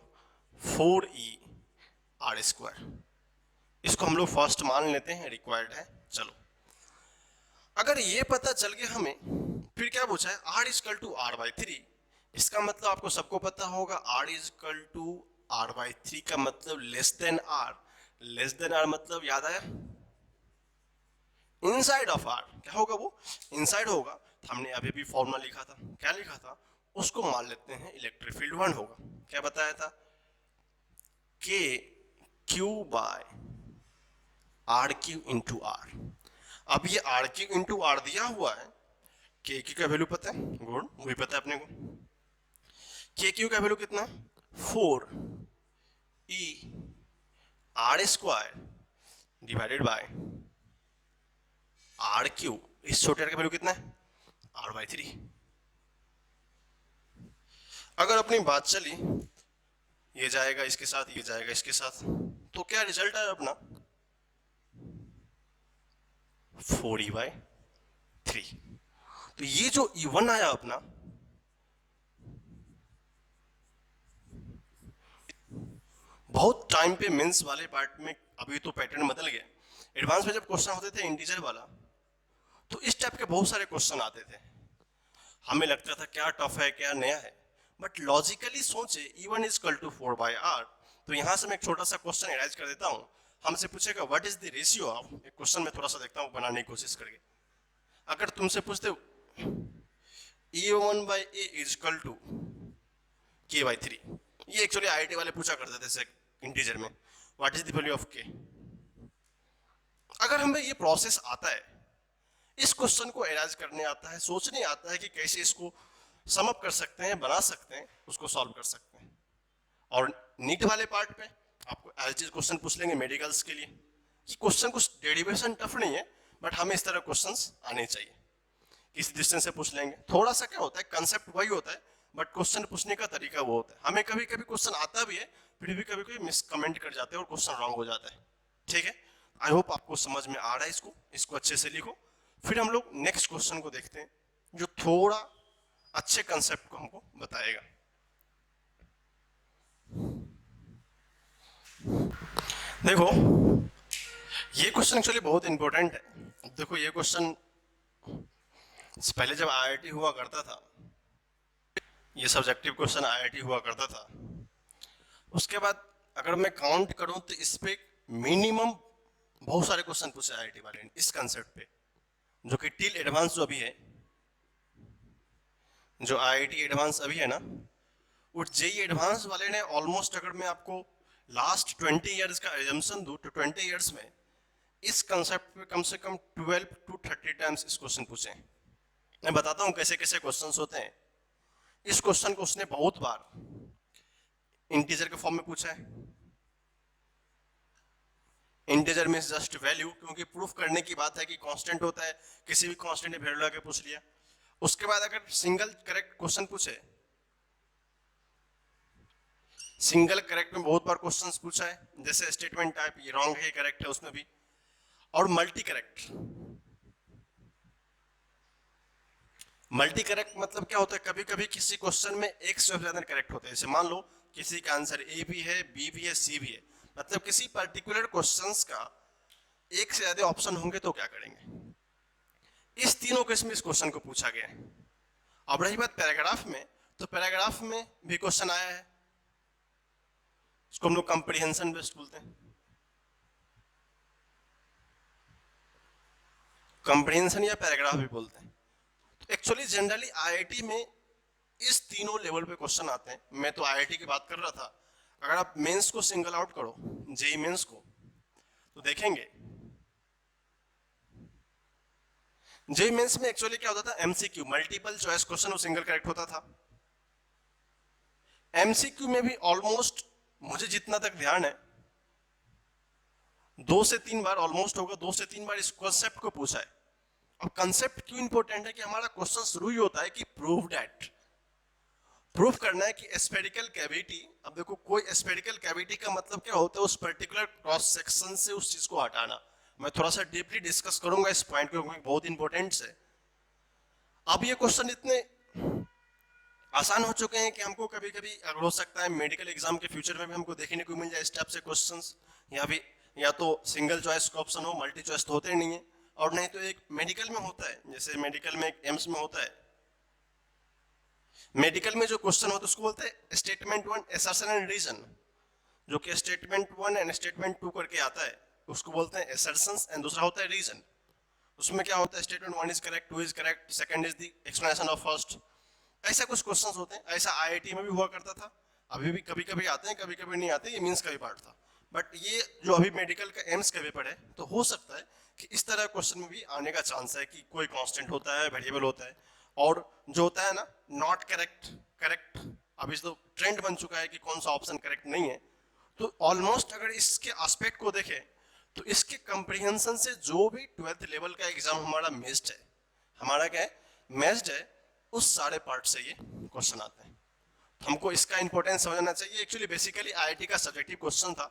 4e आर स्क्वायर। इसको हम लोग फर्स्ट मान लेते हैं, रिक्वायर्ड है। चलो, अगर ये पता चल गया हमें, फिर क्या पूछा है, R is equal to R by three. इसका मतलब आपको सबको पता होगा, R is equal to R by three का मतलब less than R. Less than R मतलब याद आया, इनसाइड ऑफ आर। क्या होगा वो, इनसाइड होगा। हमने अभी भी फॉर्मूला लिखा था, क्या लिखा था, उसको मान लेते हैं, इलेक्ट्रिक फील्ड 1 होगा। क्या बताया था, K Q by R Q into R. अब ये आर क्यू इंटू आर दिया हुआ है, के क्यू का वैल्यू पता है, गुड, वही पता है अपने को। के क्यू का वैल्यू कितना, 4e R square divided by R Q. इस छोटे आर का वैल्यू कितना है, आर बाई थ्री। अगर अपनी बात चली, ये जाएगा इसके साथ, ये जाएगा इसके साथ, तो क्या रिजल्ट है अपना, 4e बाई थ्री। तो ये जो E1 आया अपना, बहुत टाइम पे मेंस वाले पार्ट में, अभी तो पैटर्न बदल गया, एडवांस में जब क्वेश्चन होते थे इंटीजर वाला, तो इस टाइप के बहुत सारे क्वेश्चन आते थे। हमें लगता था क्या टफ है, क्या नया है, बट लॉजिकली सोचे, E1 is equal to 4 by R. तो यहां से मैं एक छोटा सा क्वेश्चन एराइज कर देता हूं। हमसे पूछेगा what is the ratio of, एक क्वेश्चन में थोड़ा सा देखता हूं बनाने की कोशिश करके। अगर तुमसे पूछते E1 by A is equal to K by three, ये एक्चुअली आईआईटी वाले पूछा करते थे इंटीजर में, what is the value of K. अगर हमें ये प्रोसेस आता है, इस क्वेश्चन को एराइज करने आता है, सोचने आता है कि कैसे इसको सम अप कर सकते हैं, बना सकते हैं, उसको सॉल्व कर सकते हैं। और नीट वाले पार्ट पे आपको एज इट क्वेश्चन पूछ लेंगे मेडिकल्स के लिए, कि क्वेश्चन कुछ डेरिवेशन टफ नहीं है, बट हमें इस तरह क्वेश्चंस आने चाहिए। किसी डिस्टेंस से पूछ लेंगे, थोड़ा सा क्या होता है, कंसेप्ट वही होता है, बट क्वेश्चन पूछने का तरीका वो होता है। हमें कभी कभी क्वेश्चन आता भी है, फिर भी कभी कभी मिस कमेंट कर जाते हैं और क्वेश्चन रॉन्ग हो जाता है। ठीक है, आई होप आपको समझ में आ रहा है। इसको अच्छे से लिखो। फिर हम लोग नेक्स्ट क्वेश्चन को देखते हैं, जो थोड़ा अच्छे कंसेप्ट को हमको बताएगा। देखो, ये क्वेश्चन एक्चुअली बहुत इंपॉर्टेंट है। देखो, ये क्वेश्चन पहले जब आईआईटी हुआ करता था, ये सब्जेक्टिव क्वेश्चन आईआईटी हुआ करता था, उसके बाद अगर मैं काउंट करूं तो इस पे मिनिमम बहुत सारे क्वेश्चन पूछे आईआईटी वाले ने इस कंसेप्ट पे, जो कि टिल एडवांस जो अभी है, जो आईआईटी एडवांस अभी है ना, वो जेई एडवांस वाले ने ऑलमोस्ट, अगर मैं आपको लास्ट 20 इयर्स का एजम्पशन दूं तो 20 इयर्स में इस कंसेप्ट पे कम से कम 12 to 30 टाइम्स इस क्वेश्चन पूछे हैं। मैं बताता हूं कैसे कैसे क्वेश्चंस होते हैं। इस क्वेश्चन को उसने बहुत बार इंटीजर के फॉर्म में पूछा है। इंटीजर में जस्ट वैल्यू, क्योंकि प्रूफ करने की बात है कि कांस्टेंट होता है, किसी भी कांस्टेंट ने वैल्यू लगा के पूछ लिया। उसके बाद अगर सिंगल करेक्ट क्वेश्चन पूछे, सिंगल करेक्ट में बहुत बार क्वेश्चंस पूछा है, जैसे स्टेटमेंट टाइप, ये रॉन्ग है, करेक्ट है, उसमें भी। और मल्टी करेक्ट, मल्टी करेक्ट मतलब क्या होता है, कभी कभी किसी क्वेश्चन में एक से ज्यादा करेक्ट होते हैं। जैसे मान लो किसी का आंसर ए भी है, बी भी है, सी भी है, मतलब किसी पर्टिकुलर क्वेश्चंस का एक से ज्यादा ऑप्शन होंगे तो क्या करेंगे। इस तीनों केस में इस क्वेश्चन को पूछा गया है। अब रही बात पैराग्राफ में, तो पैराग्राफ में भी क्वेश्चन आया है, इसको हम लोग कंप्रीहेंशन बेस्ड बोलते हैं। कंप्रीहेंशन या पैराग्राफ भी बोलते हैं। तो एक्चुअली जनरली आईआईटी में इस तीनों लेवल पे क्वेश्चन आते हैं। मैं तो आईआईटी की बात कर रहा था, अगर आप मेंस को सिंगल आउट करो, जेई मेंस को, तो देखेंगे जेई मेंस में एक्चुअली क्या होता था, एमसीक्यू मल्टीपल चॉइस क्वेश्चन वो सिंगल करेक्ट होता था। एमसीक्यू में भी ऑलमोस्ट मुझे जितना तक ध्यान है 2 से 3 बार ऑलमोस्ट होगा, 2 से 3 बार इस कॉन्सेप्ट को पूछा है। अब कंसेप्ट क्यों इंपॉर्टेंट है कि हमारा क्वेश्चन शुरू ही होता है कि प्रूव दैट, प्रूफ करना है कि स्फेरिकल कैविटी, अब देखो कोई स्फेरिकल कैविटी का मतलब क्या होता है, उस पर्टिकुलर क्रॉस सेक्शन से उस चीज को हटाना। मैं थोड़ा सा डीपली डिस्कस करूंगा इस पॉइंट को क्योंकि बहुत इंपॉर्टेंट है। अब ये क्वेश्चन इतने आसान हो चुके हैं कि हमको कभी कभी अगर हो सकता है मेडिकल एग्जाम के फ्यूचर में भी हमको देखने को मिल जाए इस टाइप से क्वेश्चंस, या तो सिंगल चॉइस का ऑप्शन हो, मल्टी चॉइस तो होते नहीं है, और नहीं तो एक मेडिकल में होता है, जैसे मेडिकल में एक एम्स में होता है, मेडिकल में जो क्वेश्चन होता है उसको बोलते हैं स्टेटमेंट 1 असर्शन एंड रीजन, जो कि स्टेटमेंट 1 एंड स्टेटमेंट 2 करके आता है, उसको बोलते हैं असर्शंस, एंड दूसरा होता है रीजन। उसमें क्या होता है, statement 1 is correct, 2 is correct, second is the explanation of first. ऐसा कुछ क्वेश्चंस होते हैं। ऐसा आईआईटी में भी हुआ करता था, अभी भी कभी कभी आते हैं, कभी कभी नहीं आते, ये मींस का भी पार्ट था। बट ये जो अभी मेडिकल का एम्स का पेपर है, तो हो सकता है कि इस तरह क्वेश्चन में भी आने का चांस है कि कोई कांस्टेंट होता है, वेरिएबल होता है, और जो होता है ना नॉट करेक्ट, करेक्ट, अभी तो ट्रेंड बन चुका है कि कौन सा ऑप्शन करेक्ट नहीं है। तो ऑलमोस्ट अगर इसके एस्पेक्ट को देखें तो इसके कंप्रीहेंशन से जो भी 12th लेवल का एग्जाम हमारा मेस्ड है, हमारा क्या है, मेस्ड है, उस सारे पार्ट से ये क्वेश्चन आते हैं। तो हमको इसका इंपॉर्टेंस समझना चाहिए। एक्चुअली बेसिकली आईआईटी का सब्जेक्टिव क्वेश्चन था,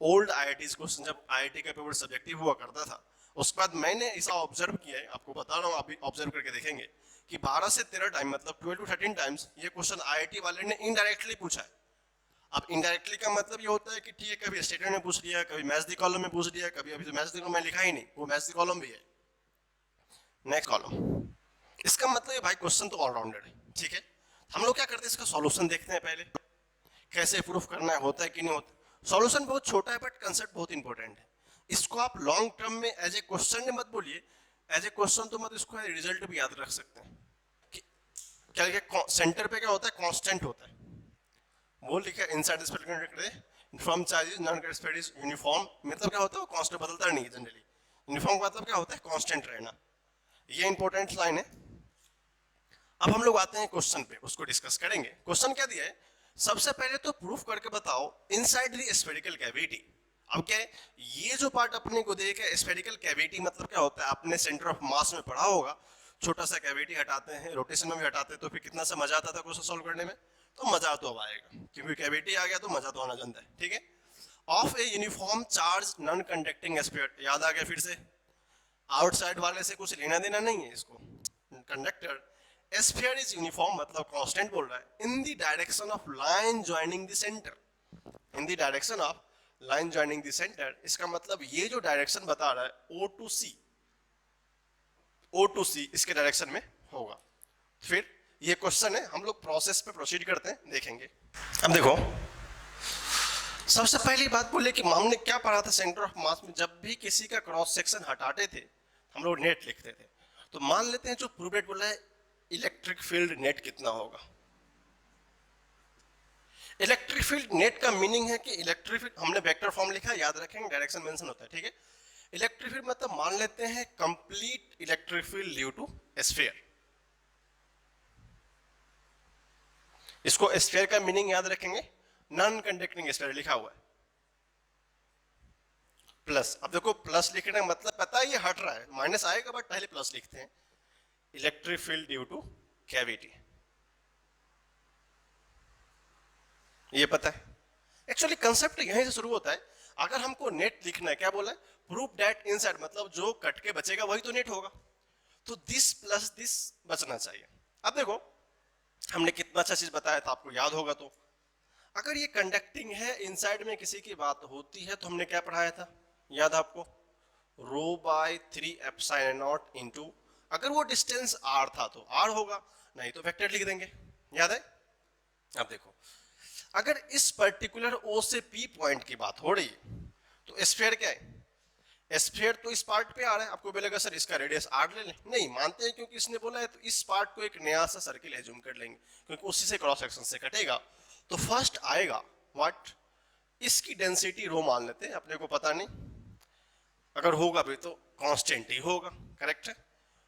ओल्ड आईआईटी क्वेश्चन, जब आईआईटी का पेपर सब्जेक्टिव हुआ करता था। उसके बाद मैंने ऐसा ऑब्जर्व किया है, आपको बता रहा हूँ, आप भी ऑब्जर्व करके देखेंगे कि 12 से 13 टाइम, मतलब 12 to 13 टाइम्स ये क्वेश्चन आईआईटी वाले ने इनडायरेक्टली पूछा है। अब इनडायरेक्टली का मतलब ये होता है कि ठीक है, कभी स्टेटमेंट में पूछ लिया, कभी मैच द कॉलम में पूछ लिया, कभी अभी तो मैच द कॉलम में लिखा ही नहीं, वो मैच द कॉलम भी है, नेक्स्ट कॉलम। इसका मतलब भाई क्वेश्चन तो ऑलराउंडेड है, ठीक है। हम लोग क्या करते हैं, इसका सॉल्यूशन देखते हैं पहले, कैसे प्रूफ करना है, होता है कि नहीं होता। सॉल्यूशन बहुत छोटा है बट कंसेप्ट बहुत इंपॉर्टेंट है। इसको आप लॉन्ग टर्म में एज ए क्वेश्चन मत बोलिए, एज ए क्वेश्चन तो मत, इसको रिजल्ट भी याद रख सकते हैं कि क्या सेंटर पे क्या होता है, कांस्टेंट होता है, वो लिखा inside the spectrum uniform charges non स्पेड इज यूनिफॉर्म, मतलब क्या होता है, वो कांस्टेंट बदलता नहीं है जनरली। यूनिफॉर्म का मतलब क्या होता है, कांस्टेंट रहना। ये इंपॉर्टेंट लाइन है। अब हम लोग आते हैं क्वेश्चन पे, उसको डिस्कस करेंगे। क्वेश्चन क्या दिया है, सबसे पहले तो प्रूफ करके बताओ इनसाइड द स्फेरिकल कैविटी। अब क्या है, ये जो पार्ट अपने को देखा, स्फेरिकल कैविटी मतलब क्या होता है, आपने सेंटर ऑफ मास में पढ़ा होगा, छोटा सा कैविटी हटाते हैं, रोटेशन में भी हटाते हैं, तो फिर कितना सा मजा आता था क्वेश्चन सॉल्व करने में। तो मजा तो अब आएगा क्योंकि कैविटी आ गया, तो मजा तो आना जानता है, ठीक है। Of a uniform charge non conducting sphere, याद आ गया फिर से, आउटसाइड वाले से कुछ लेना देना नहीं है इसको, कंडक्टर। स्फीयर इज यूनिफॉर्म मतलब कांस्टेंट बोल रहा है, in the direction of line joining the centre, in the direction of line joining the centre. इसका मतलब ये जो डायरेक्शन बता रहा है O to C, O to C इसके डायरेक्शन में होगा। फिर ये क्वेश्चन है, हम लोग प्रोसेस पे प्रोसीड करते हैं, देखेंगे। अब देखो, सबसे पहली बात बोले कि हमने क्या पढ़ा था सेंटर ऑफ मास में, जब भी किसी का क्रॉस सेक्शन हटाते थे हम लोग नेट लिखते थे। तो मान लेते हैं जो प्रूव नेट बोला है, इलेक्ट्रिक फील्ड नेट कितना होगा। इलेक्ट्रिक फील्ड नेट का मीनिंग है कि इलेक्ट्रिक फील्ड, हमने वेक्टर फॉर्म लिखा, याद रखेंगे, डायरेक्शन मेंशन होता है, ठीक है। इलेक्ट्रिक फील्ड मतलब मान लेते हैं complete electric field due to sphere. इसको स्फीयर का मीनिंग याद रखेंगे, नॉन कंडक्टिंग स्फीयर लिखा हुआ है, प्लस। अब देखो प्लस लिखने का मतलब पता है ये हट रहा है, माइनस आएगा बट पहले प्लस लिखते हैं, electric field due two cavity, ये पता है। एक्चुअली कंसेप्ट यहीं से शुरू होता है। अगर हमको नेट लिखना है, क्या बोला है, प्रूफ दैट इनसाइड, मतलब जो कट के बचेगा वही तो नेट होगा, तो दिस प्लस दिस बचना चाहिए। अब देखो हमने कितना अच्छा चीज बताया था, आपको याद होगा। तो अगर ये कंडक्टिंग है, इनसाइड में किसी की बात होती है, तो हमने क्या पढ़ाया था, याद आपको, रो बाय 3 एप्सिलॉन नॉट इनटू, अगर वो डिस्टेंस r था तो r होगा, नहीं तो वेक्टर लिख देंगे, याद है। अब देखो, अगर इस पर्टिकुलर O से P पॉइंट की बात हो रही है तो स्फीयर क्या है, स्फीयर तो इस पार्ट पे आ रहा है, आपको बोलेगा सर इसका रेडियस आर ले लें, नहीं मानते हैं क्योंकि इसने बोला है, तो इस पार्ट को एक नया सा सर्किल एज्यूम कर लेंगे क्योंकि उसी से क्रॉस सेक्शन से कटेगा। तो फर्स्ट आएगा व्हाट, इसकी डेंसिटी रो मान लेते हैं, अपने को पता नहीं, अगर होगा भी तो कांस्टेंट ही होगा, करेक्ट है,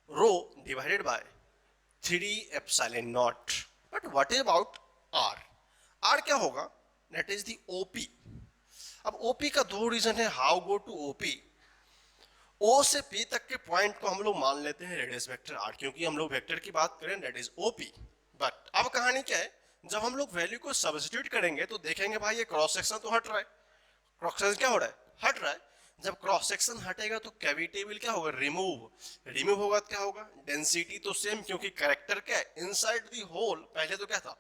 rho divided by 3 epsilon naught. But what about r, r क्या होगा, दैट इज द ओपी। अब ओपी का दो रीजन है, how go to OP. O से पी तक के पॉइंट को हम लोग मान लेते हैं रेडियस वेक्टर आर, क्योंकि हम लोग वेक्टर की बात करें दैट इज ओपी। बट अब कहानी क्या है, जब हम लोग वैल्यू को सब्स्टिट्यूट करेंगे तो देखेंगे भाई ये क्रॉस सेक्शन तो हट रहा है, क्रॉस सेक्शन क्या हो रहा है, हट रहा है। जब क्रॉस सेक्शन हटेगा तो कैविटी विल क्या होगा, रिमूव, रिमूव होगा तो क्या होगा, डेंसिटी तो सेम, क्योंकि कैरेक्टर क्या है, इनसाइड द होल पहले तो क्या था,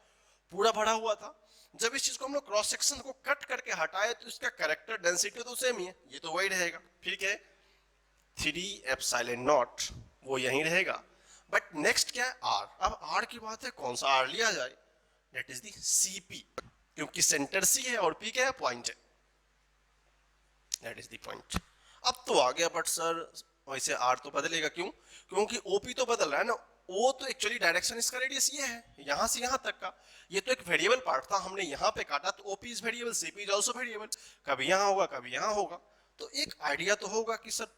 पूरा भरा हुआ था। जब इस चीज को हम लोग क्रॉस सेक्शन को कट करके हटाए तो इसका कैरेक्टर डेंसिटी तो सेम ही है, ये तो वही रहेगा। फिर क्या है, 3 एप्सिलॉन नॉट, वो यहीं रहेगा। बट नेक्स्ट क्या है, आर। अब आर की बात है, कौन सा आर लिया जाए, दैट इज दी सीपी, क्योंकि सेंटर सी है और पी क्या है, पॉइंट है, दैट इज द पॉइंट। अब तो आ गया, बट सर वैसे आर तो बदलेगा क्यों, क्योंकि ओपी तो बदल रहा है ना, ओ तो एक्चुअली डायरेक्शन इसका रेडियस ये है, यहां से यहां तक का, ये तो एक वेरिएबल पार्ट था, हमने यहां पे काटा, तो OP is variable, CP is also variable, कभी यहां होगा कभी यहां होगा। तो एक आइडिया तो होगा कि सर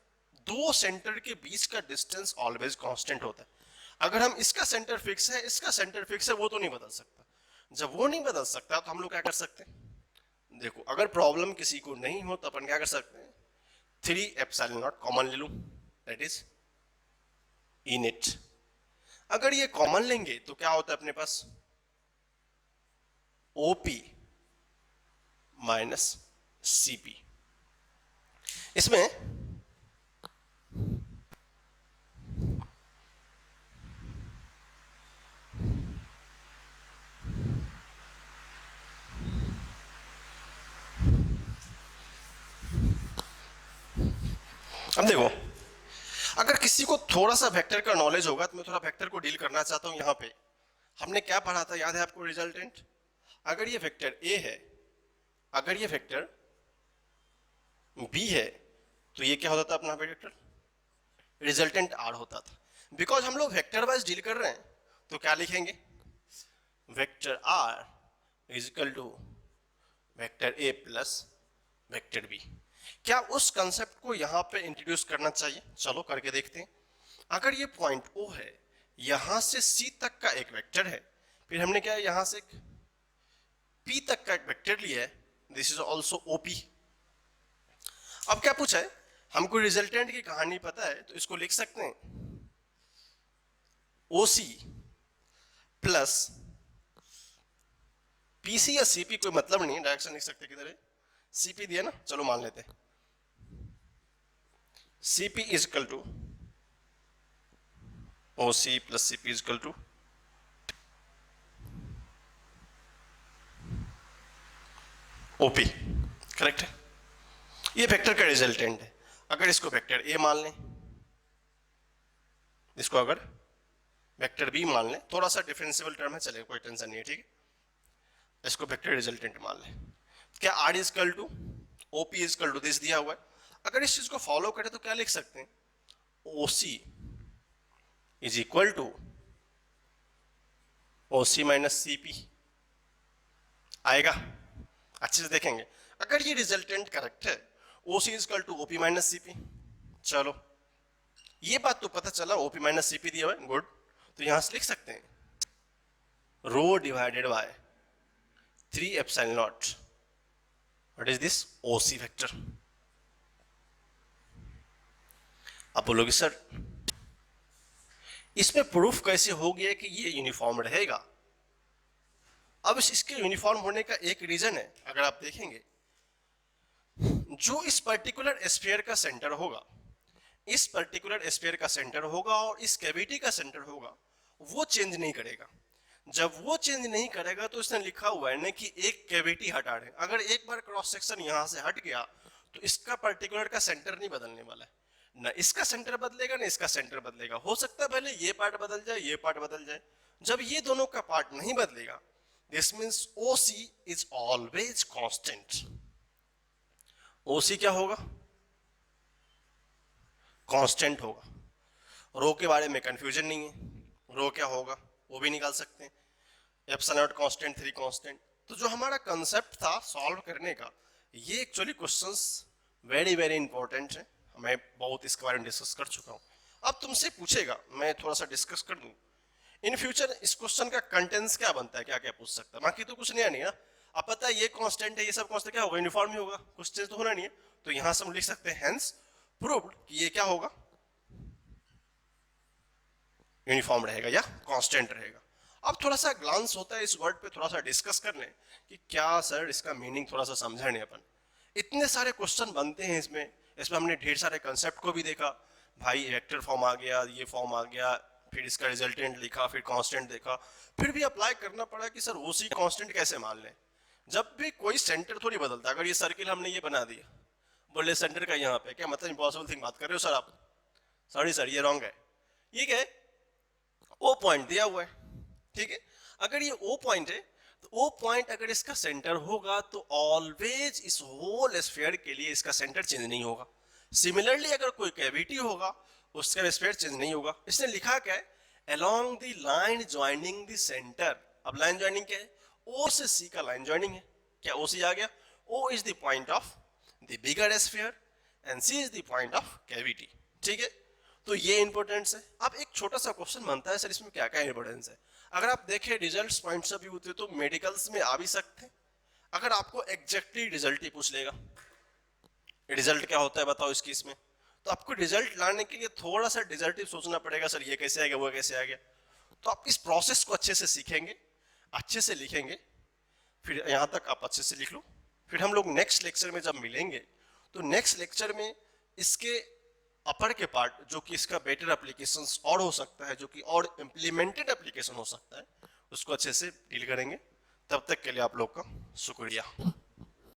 दो सेंटर के बीच का डिस्टेंस ऑलवेज कांस्टेंट होता है। अगर हम इसका सेंटर फिक्स है, इसका सेंटर फिक्स है, वो तो नहीं बदल सकता। जब वो नहीं बदल सकता तो हम लोग क्या कर सकते हैं, देखो अगर प्रॉब्लम किसी को नहीं हो तो अपन क्या कर सकते हैं, 3 एप्सिलॉन नॉट कॉमन ले लूं, दैट इज इन इट। अगर ये कॉमन लेंगे तो क्या होता है अपने पास, ओपी माइनस सीपी। इसमें अब देखो, अगर किसी को थोड़ा सा वेक्टर का नॉलेज होगा तो मैं थोड़ा वेक्टर को डील करना चाहता हूं। यहां पे हमने क्या पढ़ा था, याद है आपको, रिजल्टेंट। अगर ये वेक्टर ए है, अगर ये वेक्टर बी है, तो ये क्या होता था अपना वेक्टर, रिजल्टेंट आर होता था। बिकॉज हम लोग वेक्टर वाइज डील कर रहे हैं तो क्या लिखेंगे, vector R is equal to vector A plus vector B. क्या उस कंसेप्ट को यहां पे इंट्रोड्यूस करना चाहिए, चलो करके देखते हैं। अगर ये पॉइंट ओ है, यहां से सी तक का एक वेक्टर है, फिर हमने क्या है यहां से पी तक का एक वेक्टर लिया है, दिस इज ऑल्सो ओपी। अब क्या पूछा है, हमको रिजल्टेंट की कहानी पता है तो इसको लिख सकते हैं ओसी प्लस पीसी या सीपी, कोई मतलब नहीं, डायरेक्शन लिख सकते किधर है, सीपी दिया ना, चलो मान लेते हैं CP is equal to OC plus CP is equal to OP, correct है। ये वेक्टर का रिजल्टेंट है। अगर इसको वेक्टर ए मान लें, इसको अगर वेक्टर बी मान लें, थोड़ा सा डिफरेंशियल टर्म है, चलेगा, कोई टेंशन नहीं है, ठीक है। इसको वेक्टर रिजल्टेंट मान लें, क्या R is equal to OP is equal to this दिया हुआ है। अगर इस चीज को फॉलो करें तो क्या लिख सकते हैं, OC is equal to OC minus CP आएगा। अच्छे से देखेंगे, अगर ये रिजल्टेंट करेक्ट है, OC is equal to OP minus CP, चलो ये बात तो पता चला, ओपी माइनस सीपी दिया हुआ है, गुड। तो यहां से लिख सकते हैं rho divided by 3 epsilon naught, what is this, OC vector. अब बोलोगे सर इसमें प्रूफ कैसे हो गया कि ये यूनिफॉर्म रहेगा। अब इसके यूनिफॉर्म होने का एक रीजन है, अगर आप देखेंगे जो इस पर्टिकुलर स्फीयर का सेंटर होगा, इस पर्टिकुलर स्फीयर का सेंटर होगा और इस कैविटी का सेंटर होगा, वो चेंज नहीं करेगा। जब वो चेंज नहीं करेगा तो इसने लिखा हुआ है ना कि एक कैविटी हटा रहे, अगर एक बार क्रॉस सेक्शन यहां से हट गया तो इसका पर्टिकुलर का सेंटर नहीं बदलने वाला है, ना इसका सेंटर बदलेगा ना इसका सेंटर बदलेगा। हो सकता है पहले ये पार्ट बदल जाए, ये पार्ट बदल जाए। जब ये दोनों का पार्ट नहीं बदलेगा, this means OC is always constant. OC क्या होगा, कांस्टेंट होगा। रो के बारे में कंफ्यूजन नहीं है, रो क्या होगा वो भी निकाल सकते हैं, एप्सिलॉन नॉट कांस्टेंट 3 कांस्टेंट। तो जो हमारा कंसेप्ट था सॉल्व करने का, ये actually questions very very important है, मैं बहुत इसके बारे में डिस्कस कर चुका हूँ। अब तुमसे पूछेगा, मैं थोड़ा सा डिस्कस कर दूं, इन फ्यूचर इस क्वेश्चन का कंटेंट्स क्या बनता है, क्या क्या पूछ सकता है, बाकी तो कुछ नहीं है ना। अब पता है ये कांस्टेंट है, ये सब कांस्टेंट क्या होगा, यूनिफॉर्म ही होगा, कुछ चेंज तो होना नहीं है। तो यहां से हम लिख सकते हैं हेंस प्रूव्ड कि ये क्या होगा, यूनिफॉर्म रहेगा या कांस्टेंट रहेगा। अब थोड़ा सा ग्लांस होता है इस वर्ड पे, थोड़ा सा डिस्कस कर लें कि क्या सर इसका मीनिंग थोड़ा सा समझा नहीं अपन। इतने सारे क्वेश्चन बनते हैं इसमें हमने ढेर सारे कंसेप्ट को भी देखा, भाई वेक्टर फॉर्म आ गया, ये फॉर्म आ गया, फिर इसका रिजल्टेंट लिखा, फिर कांस्टेंट देखा, फिर भी अप्लाई करना पड़ा कि सर उसी कांस्टेंट कैसे मान लें। जब भी कोई सेंटर थोड़ी बदलता, अगर ये सर्किल हमने ये बना दिया, बोले सेंटर का यहाँ पे, क्या मतलब इम्पॉसिबल थिंग बात कर रहे हो सर आप, सॉरी सर ये रॉन्ग है। ये क्या है, ओ पॉइंट दिया हुआ है, ठीक है। अगर ये ओ पॉइंट है तो ओ पॉइंट अगर इसका सेंटर होगा तो ऑलवेज इस होल स्फीयर के लिए इसका सेंटर चेंज नहीं होगा। सिमिलरली अगर कोई कैविटी होगा उसका स्फीयर चेंज नहीं होगा। इसने लिखा क्या है, along the line joining the centre. अब लाइन ज्वाइनिंग क्या है, ओ से सी का लाइन ज्वाइनिंग है, क्या ओ सी आ गया, O is the point of the bigger sphere and C is the point of cavity, ठीक है। तो ये इंपॉर्टेंस है। अब एक छोटा सा क्वेश्चन बनता है सर इसमें क्या क्या इंपॉर्टेंस है। अगर आप देखें रिजल्ट्स पॉइंट्स ऑफ व्यू तो मेडिकल्स में आ भी सकते हैं। अगर आपको एग्जैक्टली रिजल्ट ही पूछ लेगा, रिजल्ट क्या होता है बताओ इस केस में, तो आपको रिजल्ट लाने के लिए थोड़ा सा डिजर्टिव सोचना पड़ेगा, सर ये कैसे आ गया वो कैसे आ गया। तो आप इस प्रोसेस को अच्छे से सीखेंगे, अच्छे से लिखेंगे, फिर यहाँ तक आप अच्छे से लिख लो। फिर हम लोग नेक्स्ट लेक्चर में जब मिलेंगे तो नेक्स्ट लेक्चर में इसके अपर के पार्ट, जो कि इसका बेटर एप्लीकेशंस और हो सकता है, जो कि और इम्प्लीमेंटेड एप्लीकेशन हो सकता है, उसको अच्छे से डील करेंगे। तब तक के लिए आप लोग का शुक्रिया।